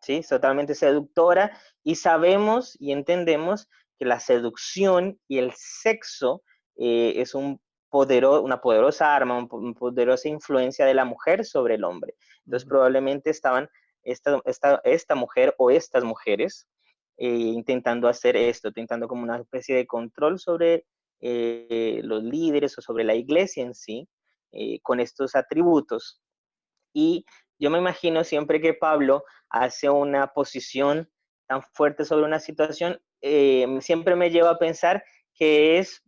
¿sí? Totalmente seductora, y sabemos y entendemos que la seducción y el sexo es una poderosa arma, una poderosa influencia de la mujer sobre el hombre. Entonces probablemente estaban esta mujer o estas mujeres intentando hacer esto, intentando como una especie de control sobre los líderes o sobre la iglesia en sí, con estos atributos. Y yo me imagino siempre que Pablo hace una posición tan fuerte sobre una situación, siempre me lleva a pensar que es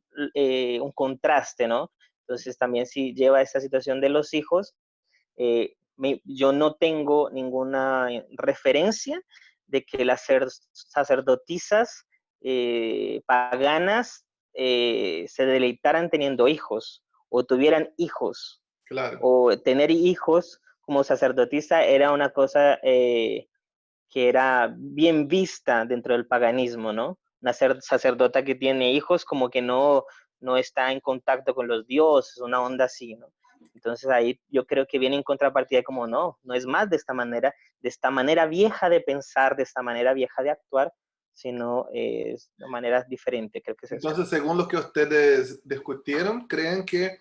un contraste, ¿no? Entonces también si lleva esa situación de los hijos, yo no tengo ninguna referencia de que las sacerdotisas paganas se deleitaran teniendo hijos o tuvieran hijos, Claro. o tener hijos como sacerdotisa era una cosa que era bien vista dentro del paganismo, ¿no? Una sacerdota que tiene hijos como que no está en contacto con los dioses, una onda así, ¿no? Entonces ahí yo creo que viene en contrapartida como no es más de esta manera vieja de pensar, de esta manera vieja de actuar, sino de maneras diferentes, creo que es eso. Entonces, según lo que ustedes discutieron, creen que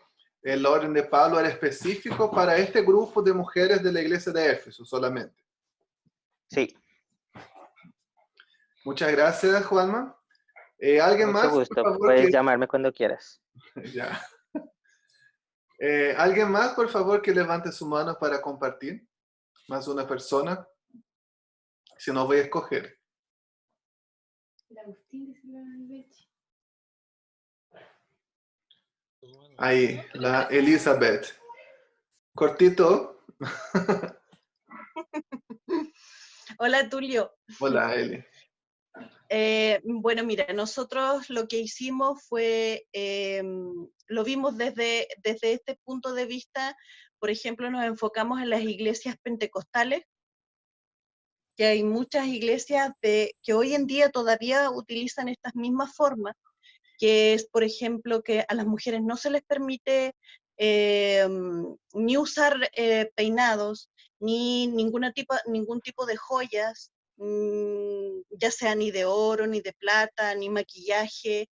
el orden de Pablo era específico para este grupo de mujeres de la iglesia de Éfeso solamente. Sí, Muchas gracias, Juanma. ¿Alguien mucho más, por gusto. favor? Puedes llamarme cuando quieras. Ya. ¿Alguien más, por favor, que levante su mano para compartir? Más una persona. Si no, voy a escoger. Ahí, la Elizabeth. Cortito. Hola, Tulio. Hola, Eli. Bueno, mira, nosotros lo que hicimos fue, lo vimos desde este punto de vista. Por ejemplo, nos enfocamos en las iglesias pentecostales, que hay muchas iglesias que hoy en día todavía utilizan estas mismas formas, que es, por ejemplo, que a las mujeres no se les permite ni usar peinados, ni ningún tipo de joyas, ya sea ni de oro, ni de plata, ni maquillaje,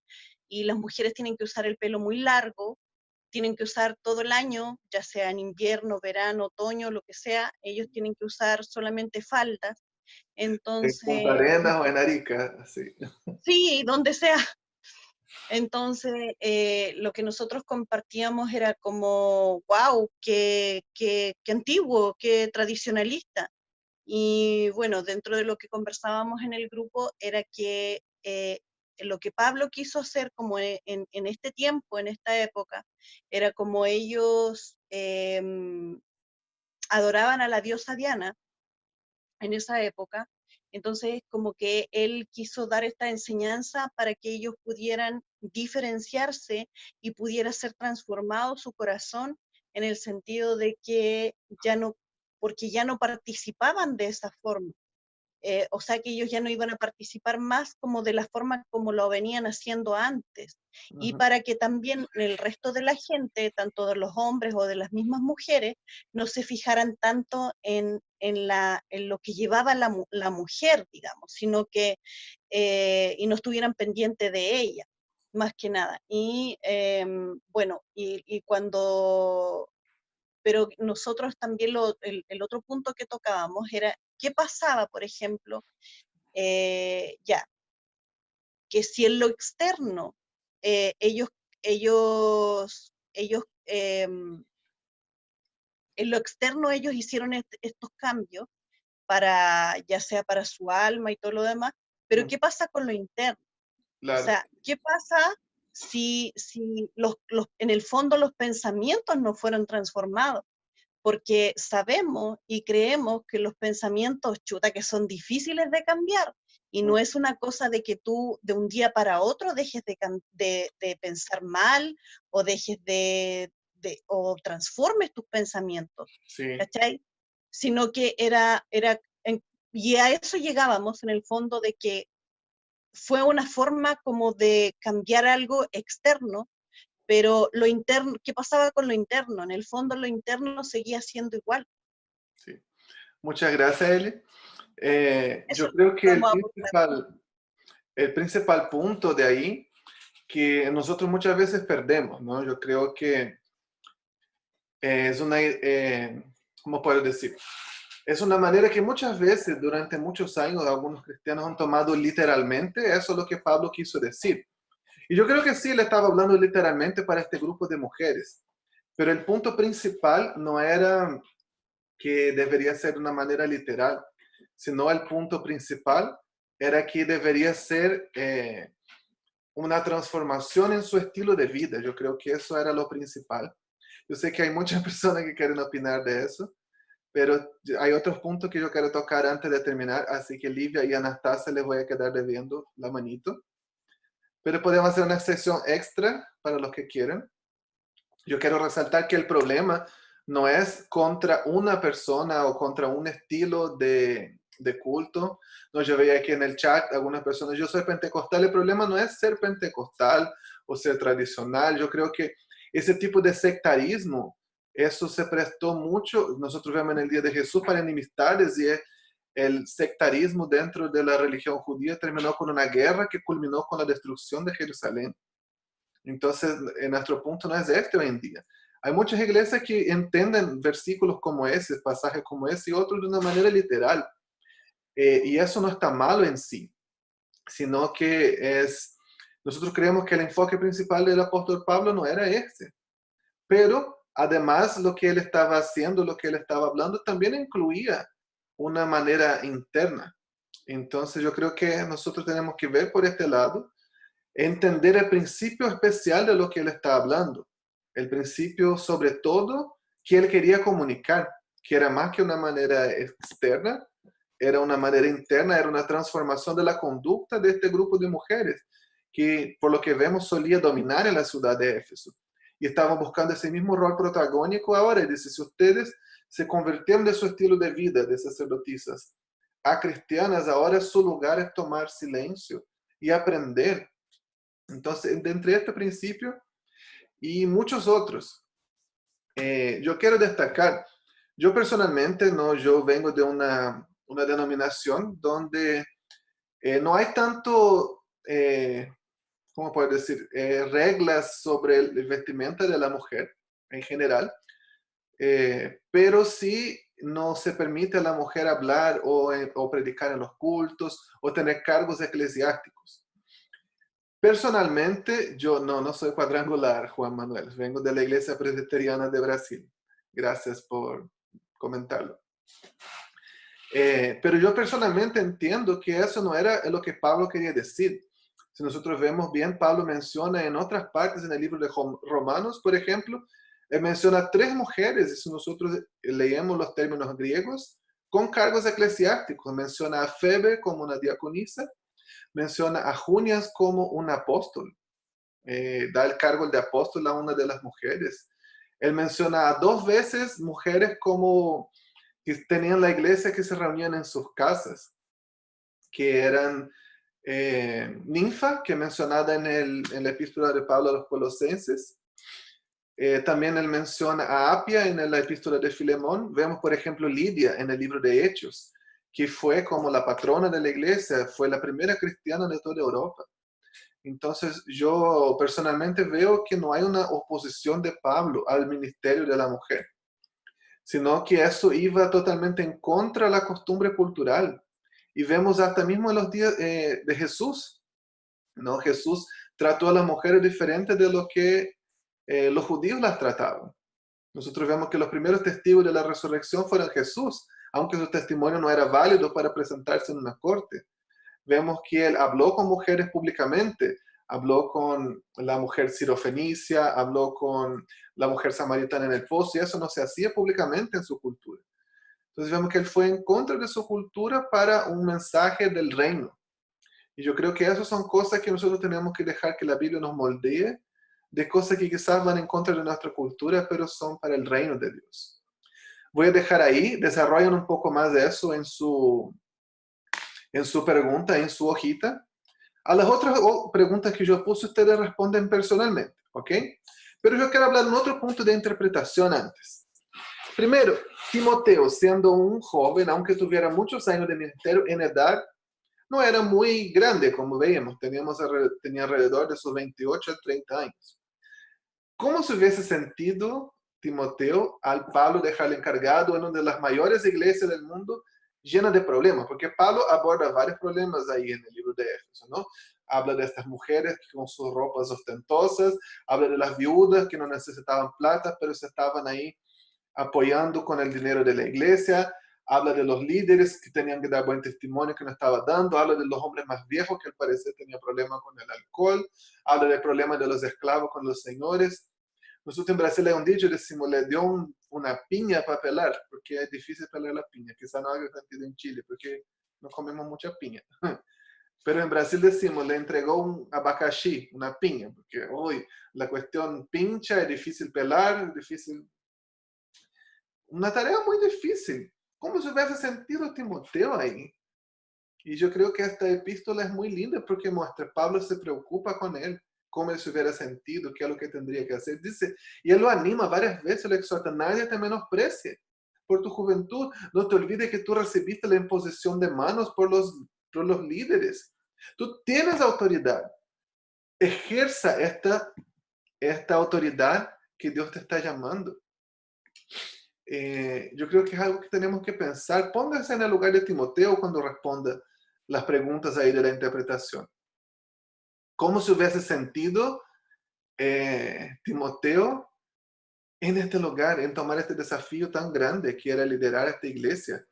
y las mujeres tienen que usar el pelo muy largo, tienen que usar todo el año, ya sea en invierno, verano, otoño, lo que sea, ellos tienen que usar solamente faldas. En Entonces, Punta Arenas o en Arica, sí. sí, donde sea. Entonces, lo que nosotros compartíamos era como, wow, qué antiguo, qué tradicionalista. Y bueno, dentro de lo que conversábamos en el grupo era que lo que Pablo quiso hacer como en este tiempo, en esta época, era como ellos adoraban a la diosa Diana en esa época. Entonces, como que él quiso dar esta enseñanza para que ellos pudieran diferenciarse y pudiera ser transformado su corazón en el sentido de que ya no, porque ya no participaban de esa forma. O sea que ellos ya no iban a participar más como de la forma como lo venían haciendo antes. Y para que también el resto de la gente, tanto de los hombres o de las mismas mujeres, no se fijaran tanto en lo que llevaba la mujer, digamos, sino que, y no estuvieran pendientes de ella, más que nada. Y bueno, y cuando pero nosotros también el otro punto que tocábamos era qué pasaba, por ejemplo, ya, que si en lo externo ellos en lo externo ellos hicieron estos cambios para, ya sea para su alma y todo lo demás, pero ¿qué pasa con lo interno? O Claro. sea, ¿qué pasa si en el fondo los pensamientos no fueron transformados? Porque sabemos y creemos que los pensamientos, chuta, que son difíciles de cambiar, y no es una cosa de que tú de un día para otro dejes de pensar mal, o dejes o transformes tus pensamientos, Sí. ¿cachai? Sino que y a eso llegábamos en el fondo de que fue una forma como de cambiar algo externo, pero lo interno, ¿qué pasaba con lo interno? En el fondo lo interno seguía siendo igual. Sí. Muchas gracias, Eli. Eso Yo es lo creo que que podemos aportar. el principal punto de ahí que nosotros muchas veces perdemos, ¿no? Yo creo que es una, ¿cómo puedo decir? Es una manera que muchas veces durante muchos años algunos cristianos han tomado literalmente eso es lo que Pablo quiso decir. Y yo creo que sí, él estaba hablando literalmente para este grupo de mujeres, pero el punto principal no era que debería ser de una manera literal, sino el punto principal era que debería ser una transformación en su estilo de vida. Yo creo que eso era lo principal. Yo sé que hay muchas personas que quieren opinar de eso, pero hay otros puntos que yo quiero tocar antes de terminar, así que Livia y Anastasia les voy a quedar debiendo la manito. Pero podemos hacer una sesión extra para los que quieran. Yo quiero resaltar que el problema no es contra una persona o contra un estilo de culto. No, yo veía aquí en el chat algunas personas, yo soy pentecostal, el problema no es ser pentecostal o ser tradicional. Yo creo que ese tipo de sectarismo, eso se prestó mucho, nosotros vemos en el Día de Jesús, para enemistades, y el sectarismo dentro de la religión judía terminó con una guerra que culminó con la destrucción de Jerusalén. Entonces, nuestro punto no es este hoy en día. Hay muchas iglesias que entienden versículos como ese, pasajes como ese, y otros de una manera literal. Y eso no está malo en sí, sino que nosotros creemos que el enfoque principal del apóstol Pablo no era este. Pero además lo que él estaba haciendo, lo que él estaba hablando, también incluía una manera interna. Entonces yo creo que nosotros tenemos que ver por este lado, entender el principio especial de lo que él está hablando. El principio sobre todo que él quería comunicar, que era más que una manera externa, era una manera interna, era una transformación de la conducta de este grupo de mujeres, que por lo que vemos solía dominar en la ciudad de Éfeso. Y estaban buscando ese mismo rol protagónico ahora. Y dice, si ustedes se convirtieron de su estilo de vida, de sacerdotisas, a cristianas, ahora su lugar es tomar silencio y aprender. Entonces, entre este principio y muchos otros, yo quiero destacar, yo personalmente, no, yo vengo de una denominación donde no hay tanto, ¿cómo puedo decir? Reglas sobre el vestimenta de la mujer en general, pero sí no se permite a la mujer hablar o predicar en los cultos o tener cargos eclesiásticos. Personalmente, yo no soy cuadrangular, Juan Manuel. Vengo de la Iglesia Presbiteriana de Brasil. Gracias por comentarlo. Pero yo personalmente entiendo que eso no era lo que Pablo quería decir. Si nosotros vemos bien, Pablo menciona en otras partes en el libro de Romanos, por ejemplo, él menciona 3 mujeres, y si nosotros leemos los términos griegos, con cargos eclesiásticos. Menciona a Febe como una diaconisa, menciona a Junias como un apóstol, da el cargo de apóstol a una de las mujeres. Él menciona a 2 veces mujeres como que tenían la iglesia, que se reunían en sus casas, que eran Ninfa, que es mencionada en la epístola de Pablo a los Colosenses. También él menciona a Apia en la epístola de Filemón. Vemos, por ejemplo, Lidia en el libro de Hechos, que fue como la patrona de la iglesia, fue la primera cristiana de toda Europa. Entonces, yo personalmente veo que no hay una oposición de Pablo al ministerio de la mujer, sino que eso iba totalmente en contra de la costumbre cultural. Y vemos hasta mismo en los días de Jesús, ¿no? Jesús trató a las mujeres diferente de lo que los judíos las trataban. Nosotros vemos que los primeros testigos de la resurrección fueron Jesús, aunque su testimonio no era válido para presentarse en una corte. Vemos que él habló con mujeres públicamente, habló con la mujer sirofenicia, habló con la mujer samaritana en el pozo, y eso no se hacía públicamente en su cultura. Entonces vemos que él fue en contra de su cultura para un mensaje del reino. Y yo creo que esas son cosas que nosotros tenemos que dejar que la Biblia nos moldee, de cosas que quizás van en contra de nuestra cultura, pero son para el reino de Dios. Voy a dejar ahí, desarrollen un poco más de eso en su pregunta, en su hojita. A las otras preguntas que yo puse, ustedes responden personalmente, ¿ok? Pero yo quiero hablar de un otro punto de interpretación antes. Primero, Timoteo, siendo un joven, aunque tuviera muchos años de ministerio, en edad no era muy grande, como veíamos, tenía alrededor de sus 28 a 30 años. ¿Cómo se hubiese sentido Timoteo al Pablo dejarle encargado en una de las mayores iglesias del mundo, llena de problemas? Porque Pablo aborda varios problemas ahí en el libro de Éfeso, ¿no? Habla de estas mujeres con sus ropas ostentosas, habla de las viudas que no necesitaban plata, pero se estaban ahí apoyando con el dinero de la iglesia. Habla de los líderes que tenían que dar buen testimonio que no estaba dando. Habla de los hombres más viejos que al parecer tenían problemas con el alcohol. Habla del problema de los esclavos con los señores. Nosotros en Brasil hay un dicho, decimos, le dio una piña para pelar, porque es difícil pelar la piña. Quizá no haga sentido en Chile, porque no comemos mucha piña. Pero en Brasil decimos, le entregó un abacaxi, una piña, porque hoy la cuestión pincha, es difícil pelar, es difícil. Una tarea muy difícil. ¿Cómo se hubiese sentido Timoteo ahí? Y yo creo que esta epístola es muy linda porque muestra, Pablo se preocupa con él, cómo él se hubiera sentido, qué es lo que tendría que hacer. Dice, y él lo anima varias veces, le exhorta, nadie te menosprecie por tu juventud. No te olvides que tú recibiste la imposición de manos por los líderes. Tú tienes autoridad. Ejerza esta autoridad que Dios te está llamando. Yo creo que es algo que tenemos que pensar. Póngase en el lugar de Timoteo cuando responda las preguntas ahí de la interpretación. ¿Cómo se hubiese sentido Timoteo en este lugar, en tomar este desafío tan grande que era liderar esta iglesia,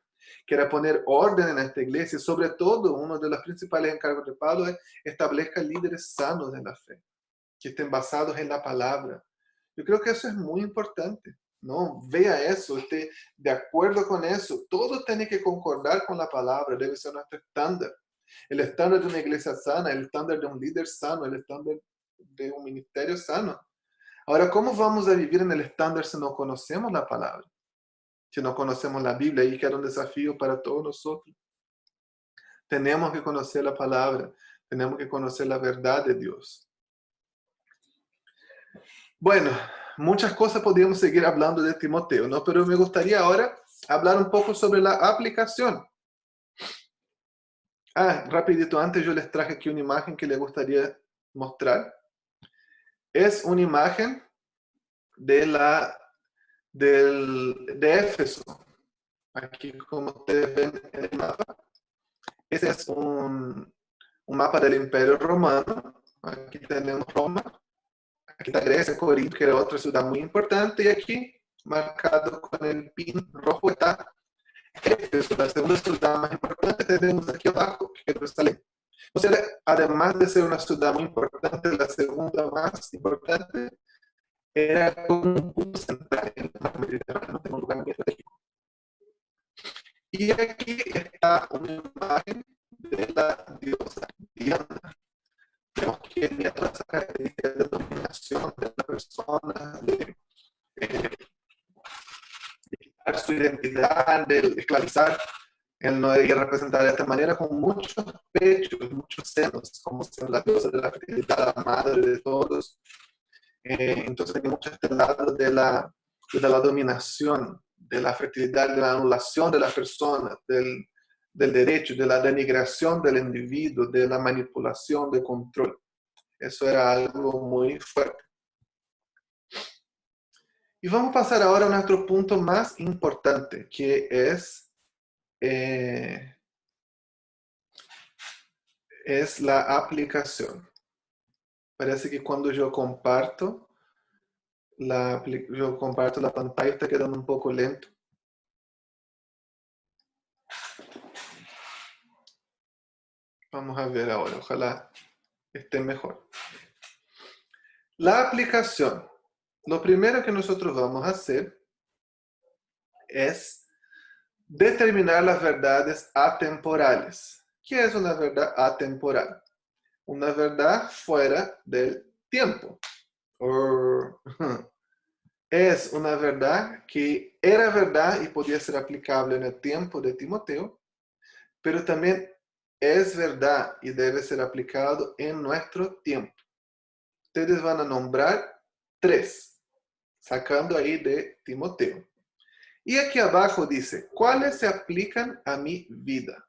que era poner orden en esta iglesia? Sobre todo, uno de los principales encargos de Pablo es establezca líderes sanos en la fe, que estén basados en la palabra. Yo creo que eso es muy importante, ¿no? Vea eso, esté de acuerdo con eso. Todo tiene que concordar con la palabra, debe ser nuestro estándar. El estándar de una iglesia sana, el estándar de un líder sano, el estándar de un ministerio sano. Ahora, ¿cómo vamos a vivir en el estándar si no conocemos la palabra? Si no conocemos la Biblia, y que era un desafío para todos nosotros. Tenemos que conocer la palabra, tenemos que conocer la verdad de Dios. Bueno, muchas cosas podríamos seguir hablando de Timoteo, ¿no? Pero me gustaría ahora hablar un poco sobre la aplicación. Rapidito, antes yo les traje aquí una imagen que les gustaría mostrar. Es una imagen de Éfeso. Aquí, como ustedes ven en el mapa. Ese es un mapa del Imperio Romano. Aquí tenemos Roma. Aquí está Grecia, Corinto, que era otra ciudad muy importante. Y aquí, marcado con el pin rojo, está Éfeso, la segunda ciudad más importante. Tenemos aquí abajo Jerusalén. O sea, además de ser una ciudad muy importante, la segunda más importante, era como un punto central en el mar Mediterráneo, en un lugar muy estratégico. Y aquí está una imagen de la diosa Diana. Vemos que tenía todas esas características de dominación de la persona, de quitar su identidad, de esclavizar. Él no debía representar de esta manera con muchos pechos, muchos senos, como ser la diosa de la fertilidad, la madre de todos. Entonces tenía mucho este lado de la dominación, de la fertilidad, de la anulación de la persona, del derecho, de la denigración del individuo, de la manipulación, de control. Eso era algo muy fuerte. Y vamos a pasar ahora a nuestro punto más importante, que es la aplicación. Parece que cuando yo comparto la pantalla está quedando un poco lento. Vamos a ver ahora, ojalá esté mejor. La aplicación. Lo primero que nosotros vamos a hacer es determinar las verdades atemporales. ¿Qué es una verdad atemporal? Una verdad fuera del tiempo. Es una verdad que era verdad y podía ser aplicable en el tiempo de Timoteo, pero también es verdad y debe ser aplicado en nuestro tiempo. Ustedes van a nombrar 3, sacando ahí de Timoteo. Y aquí abajo dice, ¿cuáles se aplican a mi vida?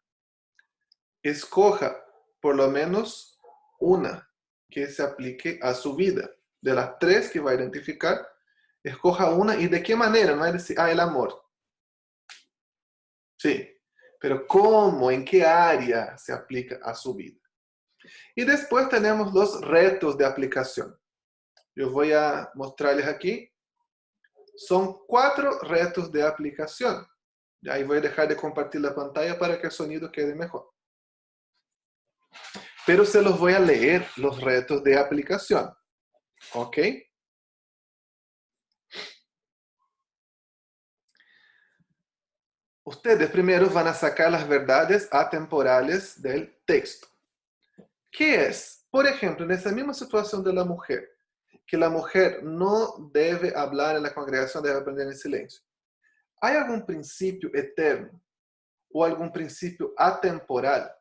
Escoja por lo menos una que se aplique a su vida. De las 3 que va a identificar, escoja una. ¿Y de qué manera? No va a decir, el amor. Sí, pero ¿cómo? ¿En qué área se aplica a su vida? Y después tenemos los retos de aplicación. Yo voy a mostrarles aquí. Son 4 retos de aplicación. Ahí voy a dejar de compartir la pantalla para que el sonido quede mejor. Pero se los voy a leer, los retos de aplicación. ¿Ok? Ustedes primero van a sacar las verdades atemporales del texto. ¿Qué es? Por ejemplo, en esa misma situación de la mujer, que la mujer no debe hablar en la congregación, debe aprender en silencio. ¿Hay algún principio eterno o algún principio atemporal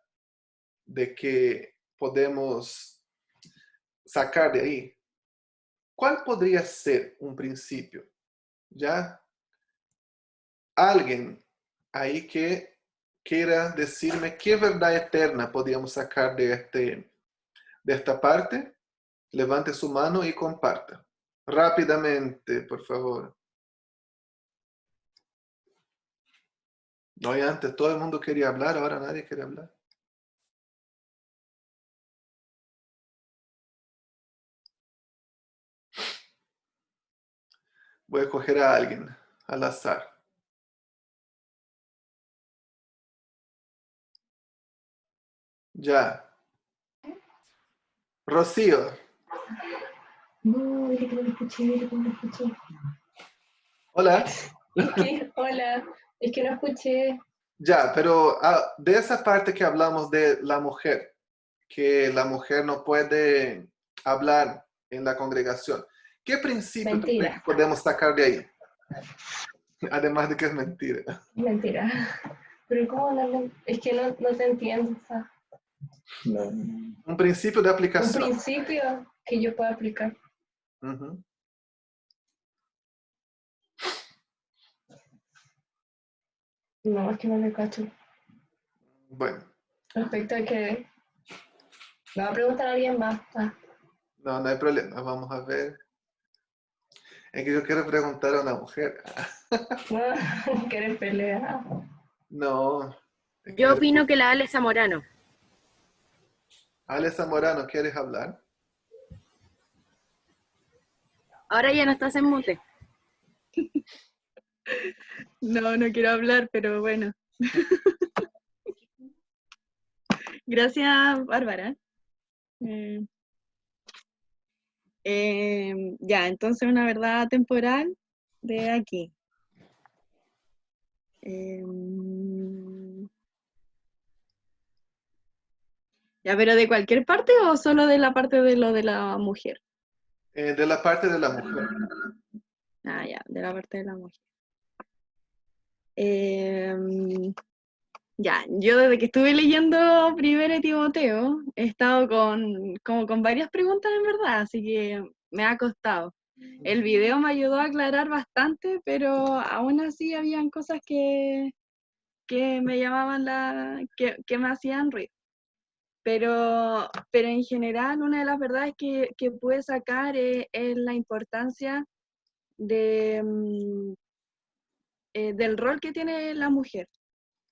de que podemos sacar de ahí? ¿Cuál podría ser un principio? ¿Ya? Alguien ahí que quiera decirme qué verdad eterna podríamos sacar de esta parte, levante su mano y comparta. Rápidamente, por favor. No, y antes todo el mundo quería hablar, ahora nadie quiere hablar. Voy a escoger a alguien al azar. Ya. Rocío. No, dile que no me escuché, dile que no me escuché. Hola. ¿Qué? Hola, es que no escuché. Ya, pero de esa parte que hablamos de la mujer, que la mujer no puede hablar en la congregación, ¿qué principio tú crees que Mentira, podemos sacar de ahí? Además de que es mentira. mentira. Pero ¿cómo no? Es que no te entiendo. O sea, no. Un principio de Un aplicación. principio que yo pueda aplicar. Ujú. No, es que no me cacho. Bueno, Respecto a que me va a preguntar a alguien más. Ah, no hay problema. Vamos a ver. Es que yo quiero preguntar a una mujer. no, querer pelear. No. Yo opino que la Ale Zamorano. Ale Zamorano, ¿quieres hablar? Ahora ya no estás en mute. No quiero hablar, pero bueno. Gracias, Bárbara. Ya, entonces una verdad temporal de aquí. Ya, pero ¿de cualquier parte o solo de la parte de lo de la mujer? De la parte de la mujer. Ah, ya, de la parte de la mujer. Em, Ya, yo desde que estuve leyendo Primero de Timoteo he estado como con varias preguntas en verdad, así que me ha costado. El video me ayudó a aclarar bastante, pero aún así habían cosas que me llamaban que me hacían ruido. Pero en general una de las verdades que pude sacar es la importancia del rol que tiene la mujer.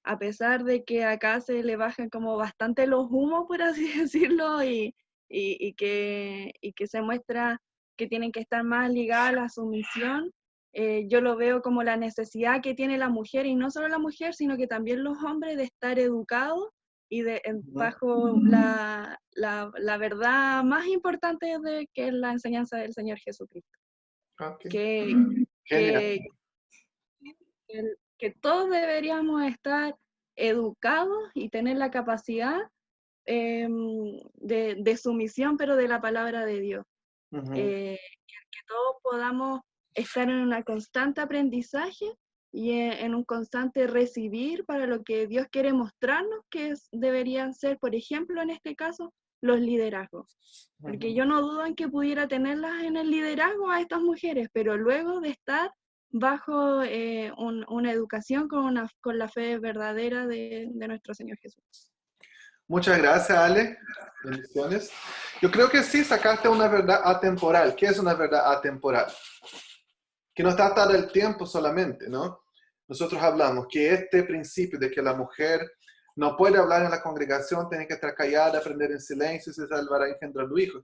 A pesar de que acá se le bajan como bastante los humos, por así decirlo, y que se muestra que tienen que estar más ligadas a la sumisión, yo lo veo como la necesidad que tiene la mujer, y no solo la mujer, sino que también los hombres, de estar educados y bajo la verdad más importante que es la enseñanza del Señor Jesucristo. Okay. Que, Genial. que todos deberíamos estar educados y tener la capacidad de sumisión, pero de la palabra de Dios. Ujú. Que todos podamos estar en un constante aprendizaje y en un constante recibir para lo que Dios quiere mostrarnos, que deberían ser, por ejemplo, en este caso, los liderazgos. Porque Ujú. yo no dudo en que pudiera tenerlas en el liderazgo a estas mujeres, pero luego de estar bajo una educación con la fe verdadera de nuestro Señor Jesús. Muchas gracias, Ale. Bendiciones. Yo creo que sí sacaste una verdad atemporal. ¿Qué es una verdad atemporal? Que no está atada al tiempo solamente, ¿no? Nosotros hablamos que este principio de que la mujer no puede hablar en la congregación, tiene que estar callada, aprender en silencio y se salvará engendrando hijos.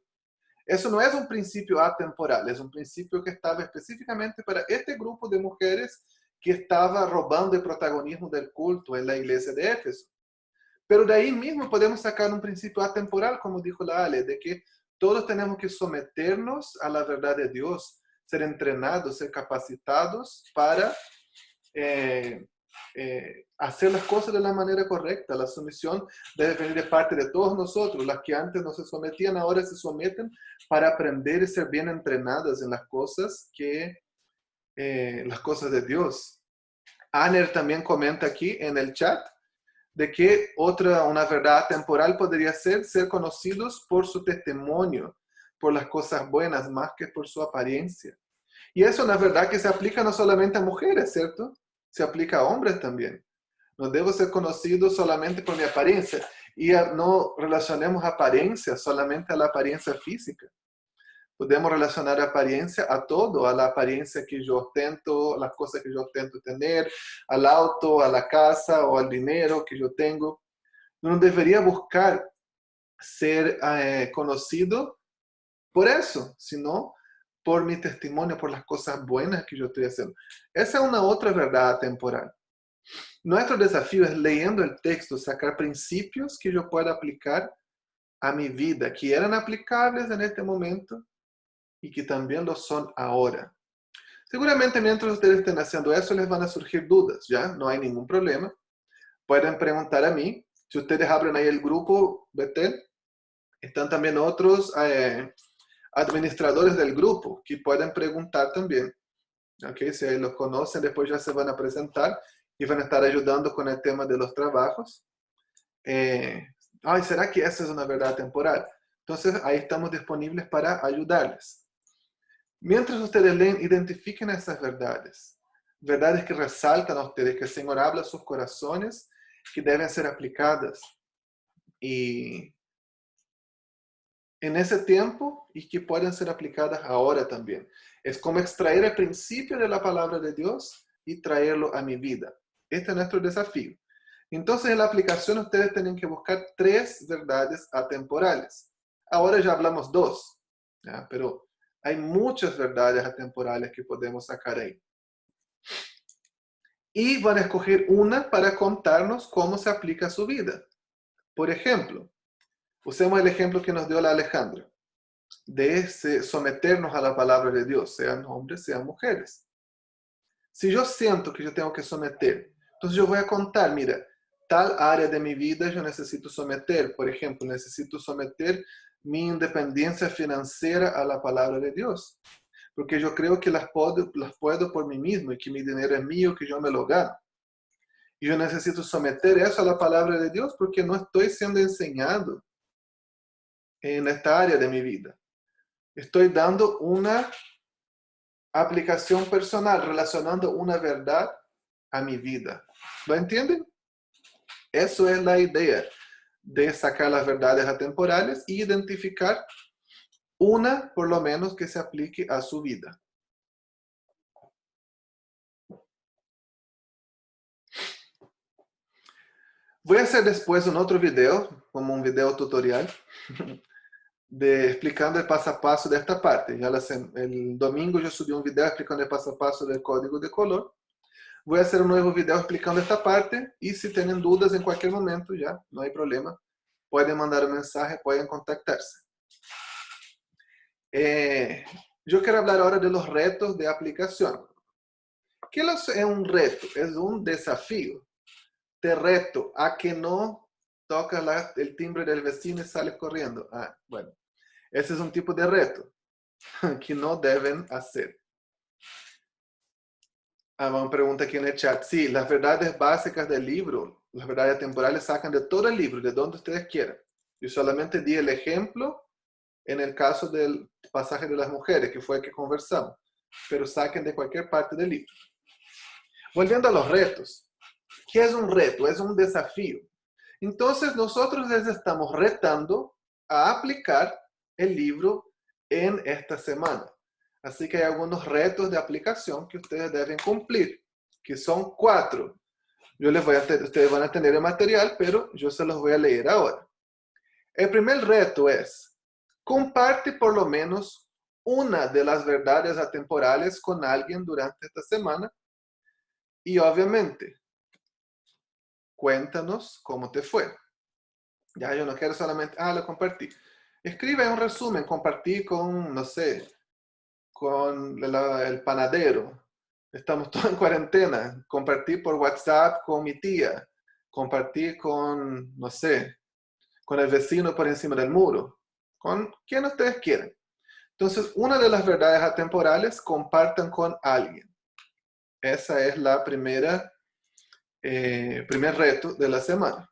Eso no es un principio atemporal, es un principio que estaba específicamente para este grupo de mujeres que estaba robando el protagonismo del culto en la iglesia de Éfeso. Pero de ahí mismo podemos sacar un principio atemporal, como dijo la Ale, de que todos tenemos que someternos a la verdad de Dios, ser entrenados, ser capacitados para hacer las cosas de la manera correcta. La sumisión debe venir de parte de todos nosotros. Las que antes no se sometían, ahora se someten para aprender y ser bien entrenadas en las cosas de Dios. Aner también comenta aquí en el chat de que una verdad temporal podría ser conocidos por su testimonio, por las cosas buenas, más que por su apariencia. Y es una verdad que se aplica no solamente a mujeres, ¿cierto? Se aplica a hombres también. No debo ser conocido solamente por mi apariencia. Y no relacionemos apariencia solamente a la apariencia física. Podemos relacionar apariencia a todo, a la apariencia que yo ostento, a las cosas que yo ostento tener, al auto, a la casa o al dinero que yo tengo. No debería buscar ser conocido por eso, sino por mi testimonio, por las cosas buenas que yo estoy haciendo. Esa es una otra verdad temporal. Nuestro desafío es, leyendo el texto, sacar principios que yo pueda aplicar a mi vida, que eran aplicables en este momento y que también lo son ahora. Seguramente mientras ustedes estén haciendo eso les van a surgir dudas, ¿ya? No hay ningún problema. Pueden preguntar a mí. Si ustedes abren ahí el grupo Betel, están también otros administradores del grupo que pueden preguntar también. ¿Okay? Si ahí los conocen, después ya se van a presentar y van a estar ayudando con el tema de los trabajos. ¿Será que esa es una verdad temporal? Entonces ahí estamos disponibles para ayudarles. Mientras ustedes leen, identifiquen esas verdades. Verdades que resaltan a ustedes, que el Señor habla a sus corazones, que deben ser aplicadas. Y en ese tiempo, y que pueden ser aplicadas ahora también. Es como extraer el principio de la palabra de Dios y traerlo a mi vida. Este es nuestro desafío. Entonces, en la aplicación ustedes tienen que buscar 3 verdades atemporales. Ahora ya hablamos 2, ¿ya? Pero hay muchas verdades atemporales que podemos sacar ahí. Y van a escoger una para contarnos cómo se aplica a su vida. Por ejemplo, usemos el ejemplo que nos dio la Alejandra, de someternos a la palabra de Dios, sean hombres, sean mujeres. Si yo siento que yo tengo que someter, entonces yo voy a contar, mira, tal área de mi vida yo necesito someter. Por ejemplo, necesito someter mi independencia financiera a la palabra de Dios. Porque yo creo que las puedo por mí mismo y que mi dinero es mío, que yo me lo gano. Y yo necesito someter eso a la palabra de Dios porque no estoy siendo enseñado en esta área de mi vida. Estoy dando una aplicación personal, relacionando una verdad a mi vida. ¿Lo entienden? Eso es la idea de sacar las verdades atemporales e identificar una, por lo menos, que se aplique a su vida. Voy a hacer después un otro video, como un video tutorial, explicando el paso a paso de esta parte. Ya el domingo yo subí un video explicando el paso a paso del código de color. Voy a hacer un nuevo video explicando esta parte y si tienen dudas en cualquier momento, ya no hay problema. Pueden mandar un mensaje, pueden contactarse. Yo quiero hablar ahora de los retos de aplicación. ¿Qué es un reto? Es un desafío. Te reto a que no tocas el timbre del vecino y sales corriendo. Bueno, ese es un tipo de reto que no deben hacer. Una pregunta aquí en el chat. Sí, las verdades básicas del libro, las verdades temporales sacan de todo el libro, de donde ustedes quieran. Yo solamente di el ejemplo en el caso del pasaje de las mujeres, que fue el que conversamos, pero saquen de cualquier parte del libro. Volviendo a los retos. ¿Qué es un reto? Es un desafío. Entonces nosotros les estamos retando a aplicar el libro en esta semana. Así que hay algunos retos de aplicación que ustedes deben cumplir, que son 4. Ustedes van a tener el material, pero yo se los voy a leer ahora. El primer reto es, comparte por lo menos una de las verdades atemporales con alguien durante esta semana y obviamente, cuéntanos cómo te fue. Ya, yo no quiero solamente, lo compartí. Escribe un resumen, compartí con, no sé, con el panadero. Estamos todos en cuarentena. Compartí por WhatsApp con mi tía. Compartí con, no sé, con el vecino por encima del muro. Con quien ustedes quieran. Entonces, una de las verdades atemporales, compartan con alguien. Esa es la primer reto de la semana.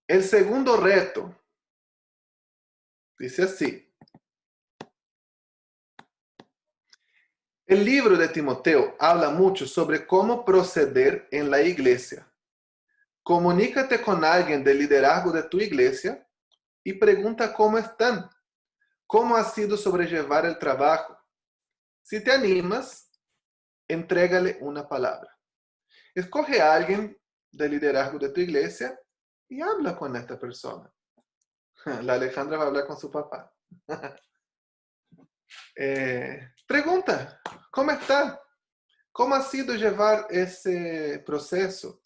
El segundo reto dice así. El libro de Timoteo habla mucho sobre cómo proceder en la iglesia. Comunícate con alguien del liderazgo de tu iglesia y pregunta cómo están. ¿Cómo has sido sobrellevar el trabajo? Si te animas, entrégale una palabra. Escoge a alguien del liderazgo de tu iglesia y habla con esta persona. La Alejandra va a hablar con su papá. Pregunta, ¿cómo está? ¿Cómo ha sido llevar ese proceso?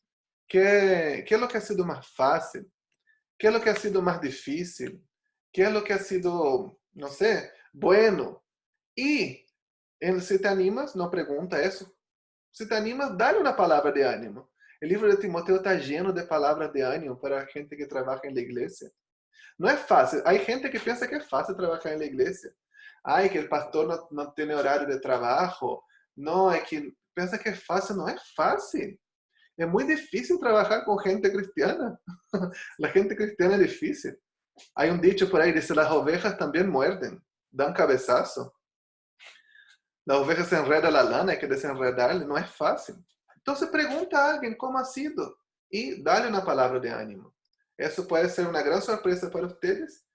¿Qué es lo que ha sido más fácil? ¿Qué es lo que ha sido más difícil? ¿Qué es lo que ha sido, no sé, bueno? Y si te animas, no pregunta eso. Si te animas, dale una palabra de ánimo. El libro de Timoteo está lleno de palabras de ánimo para gente que trabaja en la iglesia. No es fácil. Hay gente que piensa que es fácil trabajar en la iglesia. Ay, que el pastor no tiene horario de trabajo. No, hay quien piensa que es fácil. No es fácil. Es muy difícil trabajar con gente cristiana. La gente cristiana es difícil. Hay un dicho por ahí, dice, las ovejas también muerden, dan cabezazo. La oveja se enreda la lana, hay que desenredarle, no es fácil. Entonces pregunta a alguien cómo ha sido y dale una palabra de ánimo. Eso puede ser una gran sorpresa para ustedes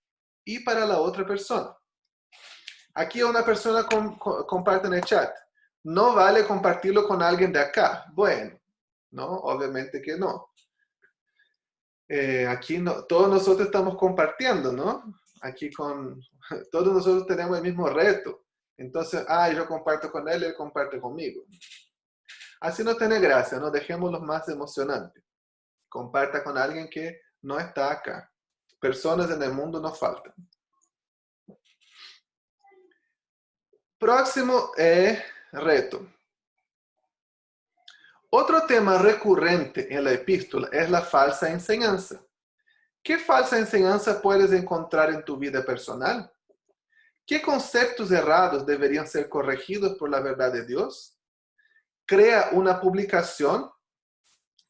y para la otra persona. Aquí una persona comparte en el chat. No vale compartirlo con alguien de acá. Bueno, no, obviamente que no. Aquí no, todos nosotros estamos compartiendo, ¿no? Aquí todos nosotros tenemos el mismo reto. Entonces, yo comparto con él comparte conmigo. Así no tiene gracia, no dejémoslo más emocionante. Comparta con alguien que no está acá. Personas en el mundo no faltan. Próximo reto. Otro tema recurrente en la epístola es la falsa enseñanza. ¿Qué falsa enseñanza puedes encontrar en tu vida personal? ¿Qué conceptos errados deberían ser corregidos por la verdad de Dios? Crea una publicación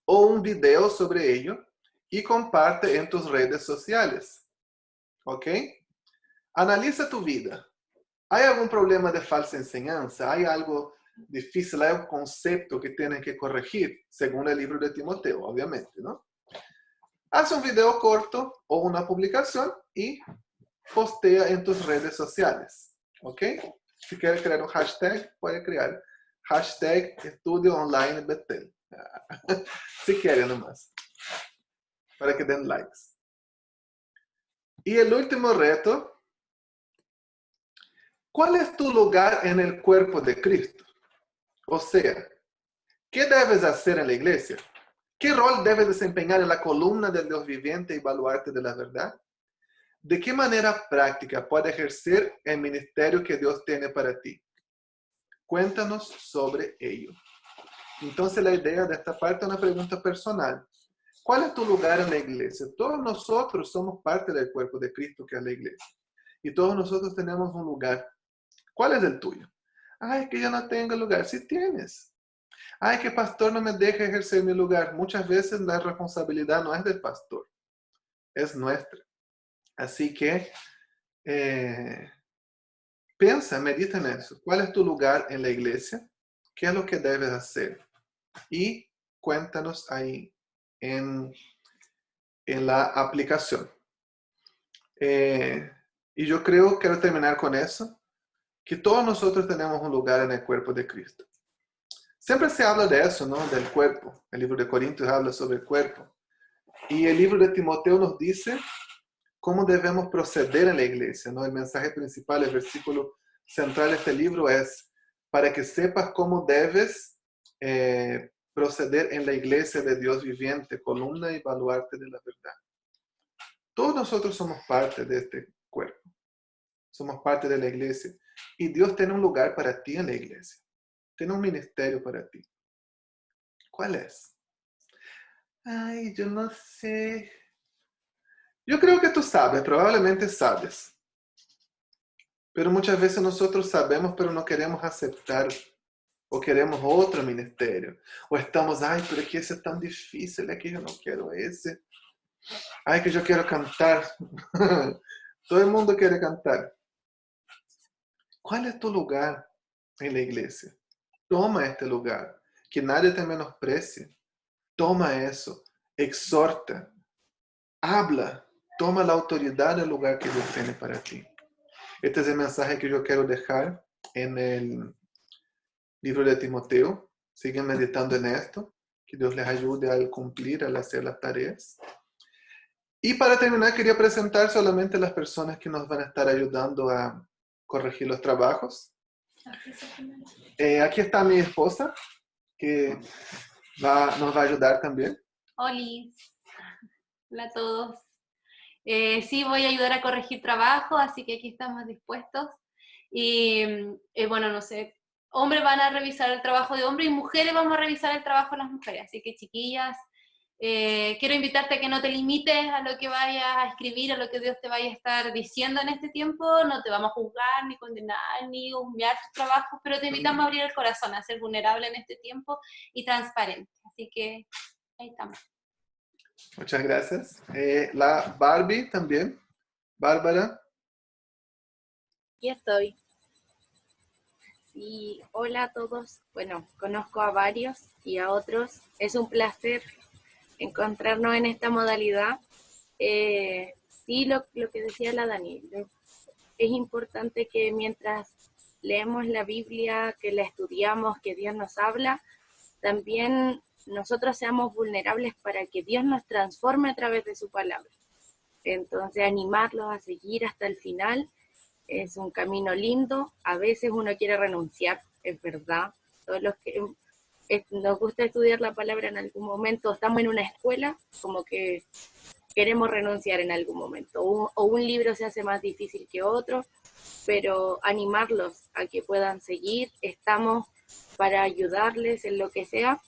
o un video sobre ello y comparte en tus redes sociales. ¿Ok? Analiza tu vida. ¿Hay algún problema de falsa enseñanza? ¿Hay algo difícil? ¿Hay un concepto que tienes que corregir? Según el libro de Timoteo, obviamente, ¿no? Haz un video corto o una publicación y postea en tus redes sociales. ¿Ok? Si quieres crear un hashtag, puedes crear hashtag Estudio Online Betel. Si quieren nomás. Para que den likes. Y el último reto. ¿Cuál es tu lugar en el cuerpo de Cristo? O sea, ¿qué debes hacer en la iglesia? ¿Qué rol debes desempeñar en la columna del Dios viviente y baluarte de la verdad? ¿De qué manera práctica puede ejercer el ministerio que Dios tiene para ti? Cuéntanos sobre ello. Entonces la idea de esta parte es una pregunta personal. ¿Cuál es tu lugar en la iglesia? Todos nosotros somos parte del cuerpo de Cristo, que es la iglesia. Y todos nosotros tenemos un lugar. ¿Cuál es el tuyo? Ay, que yo no tengo lugar. Sí tienes. Ay, que pastor no me deja ejercer mi lugar. Muchas veces la responsabilidad no es del pastor, es nuestra. Así que piensa, medita en eso. ¿Cuál es tu lugar en la iglesia? ¿Qué es lo que debes hacer? Y cuéntanos ahí en la aplicación. Y yo quiero terminar con eso, que todos nosotros tenemos un lugar en el cuerpo de Cristo. Siempre se habla de eso, ¿no? Del cuerpo. El libro de Corintios habla sobre el cuerpo. Y el libro de Timoteo nos dice cómo debemos proceder en la iglesia, ¿no? El mensaje principal, el versículo central de este libro es para que sepas cómo debes proceder en la iglesia de Dios viviente, columna y baluarte de la verdad. Todos nosotros somos parte de este cuerpo. Somos parte de la iglesia. Y Dios tiene un lugar para ti en la iglesia. Tiene un ministerio para ti. ¿Cuál es? Ay, yo no sé. Yo creo que tú sabes, probablemente sabes. Pero muchas veces nosotros sabemos, pero no queremos aceptar. O queremos otro ministerio. O estamos, ay, pero es que ese es tan difícil, es que yo no quiero ese. Ay, que yo quiero cantar. Todo el mundo quiere cantar. ¿Cuál es tu lugar en la iglesia? Toma este lugar. Que nadie te menosprecie. Toma eso. Exhorta. Habla. Toma la autoridad del lugar que Dios tiene para ti. Este es el mensaje que yo quiero dejar en el libro de Timoteo. Sigan meditando en esto. Que Dios les ayude al cumplir, al hacer las tareas. Y para terminar, quería presentar solamente las personas que nos van a estar ayudando a corregir los trabajos. Aquí está mi esposa, que nos va a ayudar también. Oli, hola a todos. Sí, voy a ayudar a corregir trabajo, así que aquí estamos dispuestos. Y bueno, no sé, hombres van a revisar el trabajo de hombres y mujeres vamos a revisar el trabajo de las mujeres. Así que chiquillas, quiero invitarte a que no te limites a lo que vayas a escribir, a lo que Dios te vaya a estar diciendo en este tiempo. No te vamos a juzgar, ni condenar, ni humillar tus trabajos, pero te invitamos a abrir el corazón, a ser vulnerable en este tiempo y transparente. Así que ahí estamos. Muchas gracias. La Barbie también. Bárbara. Aquí estoy. Sí, hola a todos. Bueno, conozco a varios y a otros. Es un placer encontrarnos en esta modalidad. Sí, lo que decía la Dani, es importante que mientras leemos la Biblia, que la estudiamos, que Dios nos habla, también nosotros seamos vulnerables para que Dios nos transforme a través de su palabra. Entonces, animarlos a seguir hasta el final. Es un camino lindo. A veces uno quiere renunciar, es verdad. Todos los que nos gusta estudiar la palabra en algún momento, estamos en una escuela, como que queremos renunciar en algún momento. O un libro se hace más difícil que otro, pero animarlos a que puedan seguir. Estamos para ayudarles en lo que sea.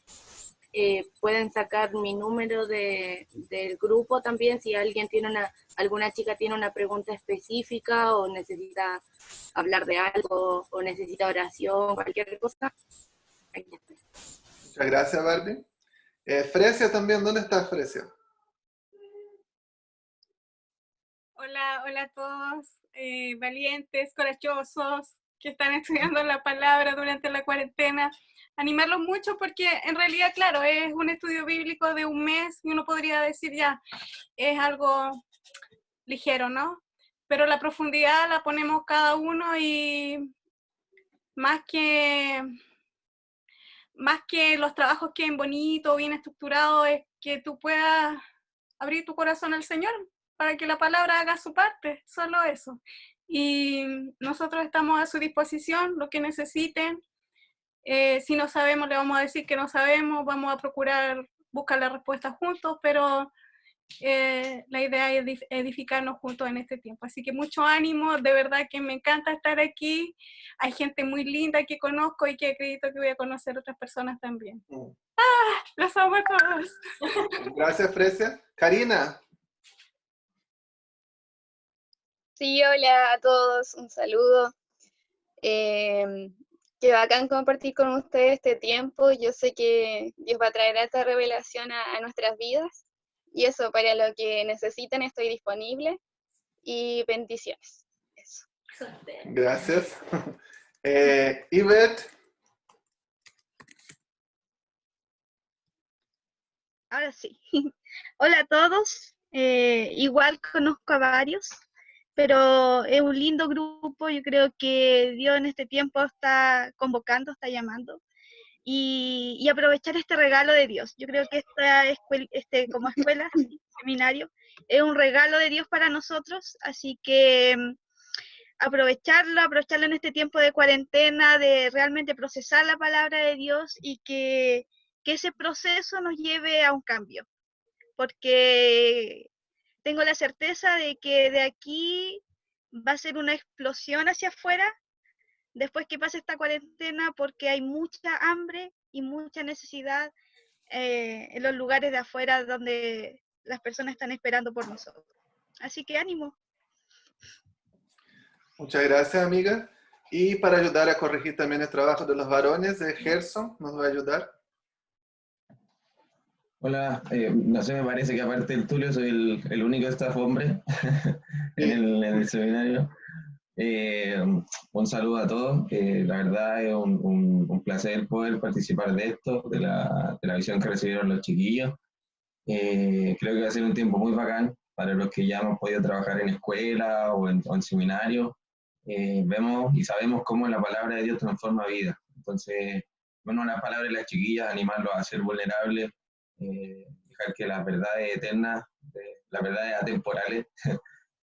Pueden sacar mi número del grupo también si alguien tiene alguna chica tiene una pregunta específica o necesita hablar de algo o necesita oración, cualquier cosa. Aquí estoy. Muchas gracias, Barbie. Fresia también, ¿dónde está Fresia? Hola, hola a todos, valientes, corajosos, que están estudiando la palabra durante la cuarentena. Animarlos mucho porque en realidad, claro, es un estudio bíblico de un mes y uno podría decir ya, es algo ligero, ¿no? Pero la profundidad la ponemos cada uno y más que los trabajos queden bonitos, bien estructurados, es que tú puedas abrir tu corazón al Señor para que la palabra haga su parte, solo eso. Y nosotros estamos a su disposición, lo que necesiten. Si no sabemos, le vamos a decir que no sabemos, vamos a procurar buscar la respuesta juntos, pero la idea es edificarnos juntos en este tiempo. Así que mucho ánimo, de verdad que me encanta estar aquí. Hay gente muy linda que conozco y que acredito que voy a conocer otras personas también. Los amo a todos. Gracias, Fresia. Karina. Sí, hola a todos, un saludo. Qué bacán compartir con ustedes este tiempo. Yo sé que Dios va a traer esta revelación a nuestras vidas. Y eso, para lo que necesiten, estoy disponible. Y bendiciones. Eso. Gracias. Ivette. Ahora sí. Hola a todos. Igual conozco a varios, pero es un lindo grupo. Yo creo que Dios en este tiempo está convocando, está llamando. Y aprovechar este regalo de Dios. Yo creo que esta escuela, como escuela, seminario, es un regalo de Dios para nosotros, así que aprovecharlo en este tiempo de cuarentena, de realmente procesar la palabra de Dios y que ese proceso nos lleve a un cambio, porque tengo la certeza de que de aquí va a ser una explosión hacia afuera después que pase esta cuarentena, porque hay mucha hambre y mucha necesidad en los lugares de afuera donde las personas están esperando por nosotros. Así que ánimo. Muchas gracias, amiga. Y para ayudar a corregir también el trabajo de los varones, Gerson nos va a ayudar. Hola, no sé, me parece que aparte del Tulio soy el único staff hombre en el seminario. Un saludo a todos. La verdad es un placer poder participar de esto, de la visión que recibieron los chiquillos. Creo que va a ser un tiempo muy bacán para los que ya hemos podido trabajar en escuela o en seminario. vemos y sabemos cómo la palabra de Dios transforma vidas. Entonces, bueno, las palabras de las chiquillas, animarlos a ser vulnerables, dejar que las verdades eternas, las verdades atemporales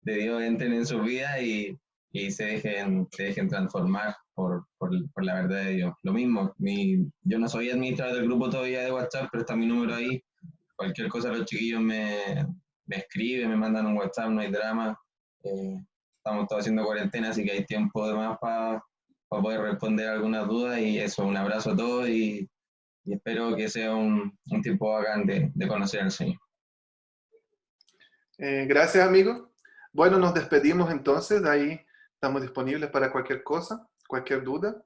de Dios entren en sus vidas y se dejen transformar por la verdad de Dios. Lo mismo, yo no soy administrador del grupo todavía de WhatsApp, pero está mi número ahí. Cualquier cosa los chiquillos me escriben, me mandan un WhatsApp, no hay drama. Estamos todos haciendo cuarentena, así que hay tiempo de más para poder responder algunas dudas. Y eso, un abrazo a todos y espero que sea un tiempo bacán de conocer al Señor. Gracias, amigo. Bueno, nos despedimos entonces. De ahí estamos disponibles para cualquier cosa, cualquier duda.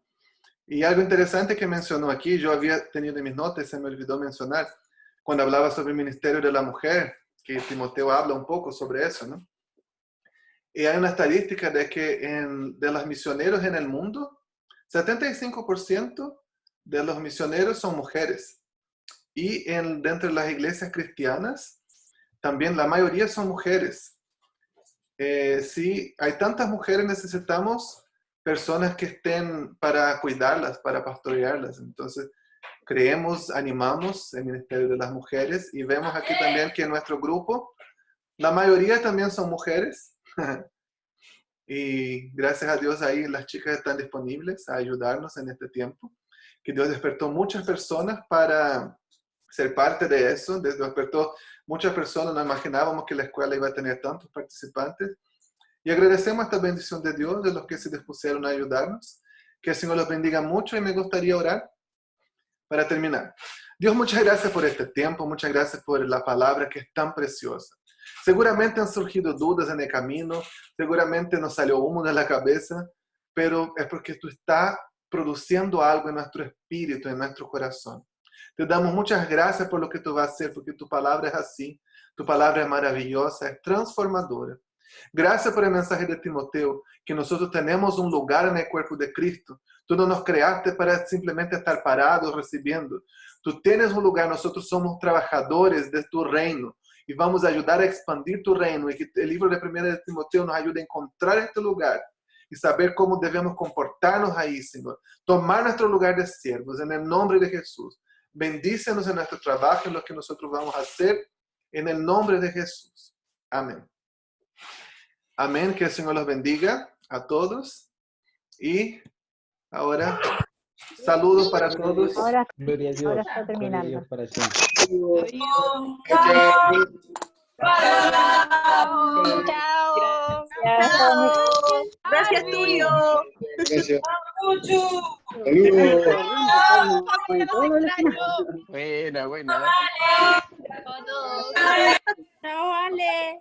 Y algo interesante que mencionó aquí, yo había tenido en mis notas, se me olvidó mencionar, cuando hablaba sobre el ministerio de la mujer, que Timoteo habla un poco sobre eso, ¿no? Y hay una estadística de que de los misioneros en el mundo, 75% de los misioneros son mujeres. Y dentro de las iglesias cristianas, también la mayoría son mujeres. Sí, hay tantas mujeres, necesitamos personas que estén para cuidarlas, para pastorearlas. Entonces, creemos, animamos el ministerio de las mujeres y vemos aquí también que en nuestro grupo, la mayoría también son mujeres. Y gracias a Dios ahí las chicas están disponibles a ayudarnos en este tiempo. Que Dios despertó muchas personas para ser parte de eso. Despertó muchas personas, no imaginábamos que la escuela iba a tener tantos participantes. Y agradecemos esta bendición de Dios, de los que se dispusieron a ayudarnos. Que el Señor los bendiga mucho y me gustaría orar para terminar. Dios, muchas gracias por este tiempo, muchas gracias por la palabra que es tan preciosa. Seguramente han surgido dudas en el camino, seguramente nos salió humo de la cabeza, pero es porque tú estás produciendo algo en nuestro espíritu, en nuestro corazón. Te damos muchas gracias por lo que tú vas a hacer, porque tu palabra es así, tu palabra es maravillosa, es transformadora. Gracias por el mensaje de Timoteo, que nosotros tenemos un lugar en el cuerpo de Cristo. Tú no nos creaste para simplemente estar parados recibiendo. Tú tienes un lugar, nosotros somos trabajadores de tu reino y vamos a ayudar a expandir tu reino y que el libro de 1 de Timoteo nos ayude a encontrar este lugar y saber cómo debemos comportarnos ahí, Señor. Tomar nuestro lugar de siervos en el nombre de Jesús. Bendícenos en nuestro trabajo, en lo que nosotros vamos a hacer, en el nombre de Jesús. Amén. Amén, que el Señor los bendiga a todos. Y ahora, saludos para todos. Ahora está terminando. Chao. Gracias, Tulio. Gracias. Buena, buena. Chao, Ale.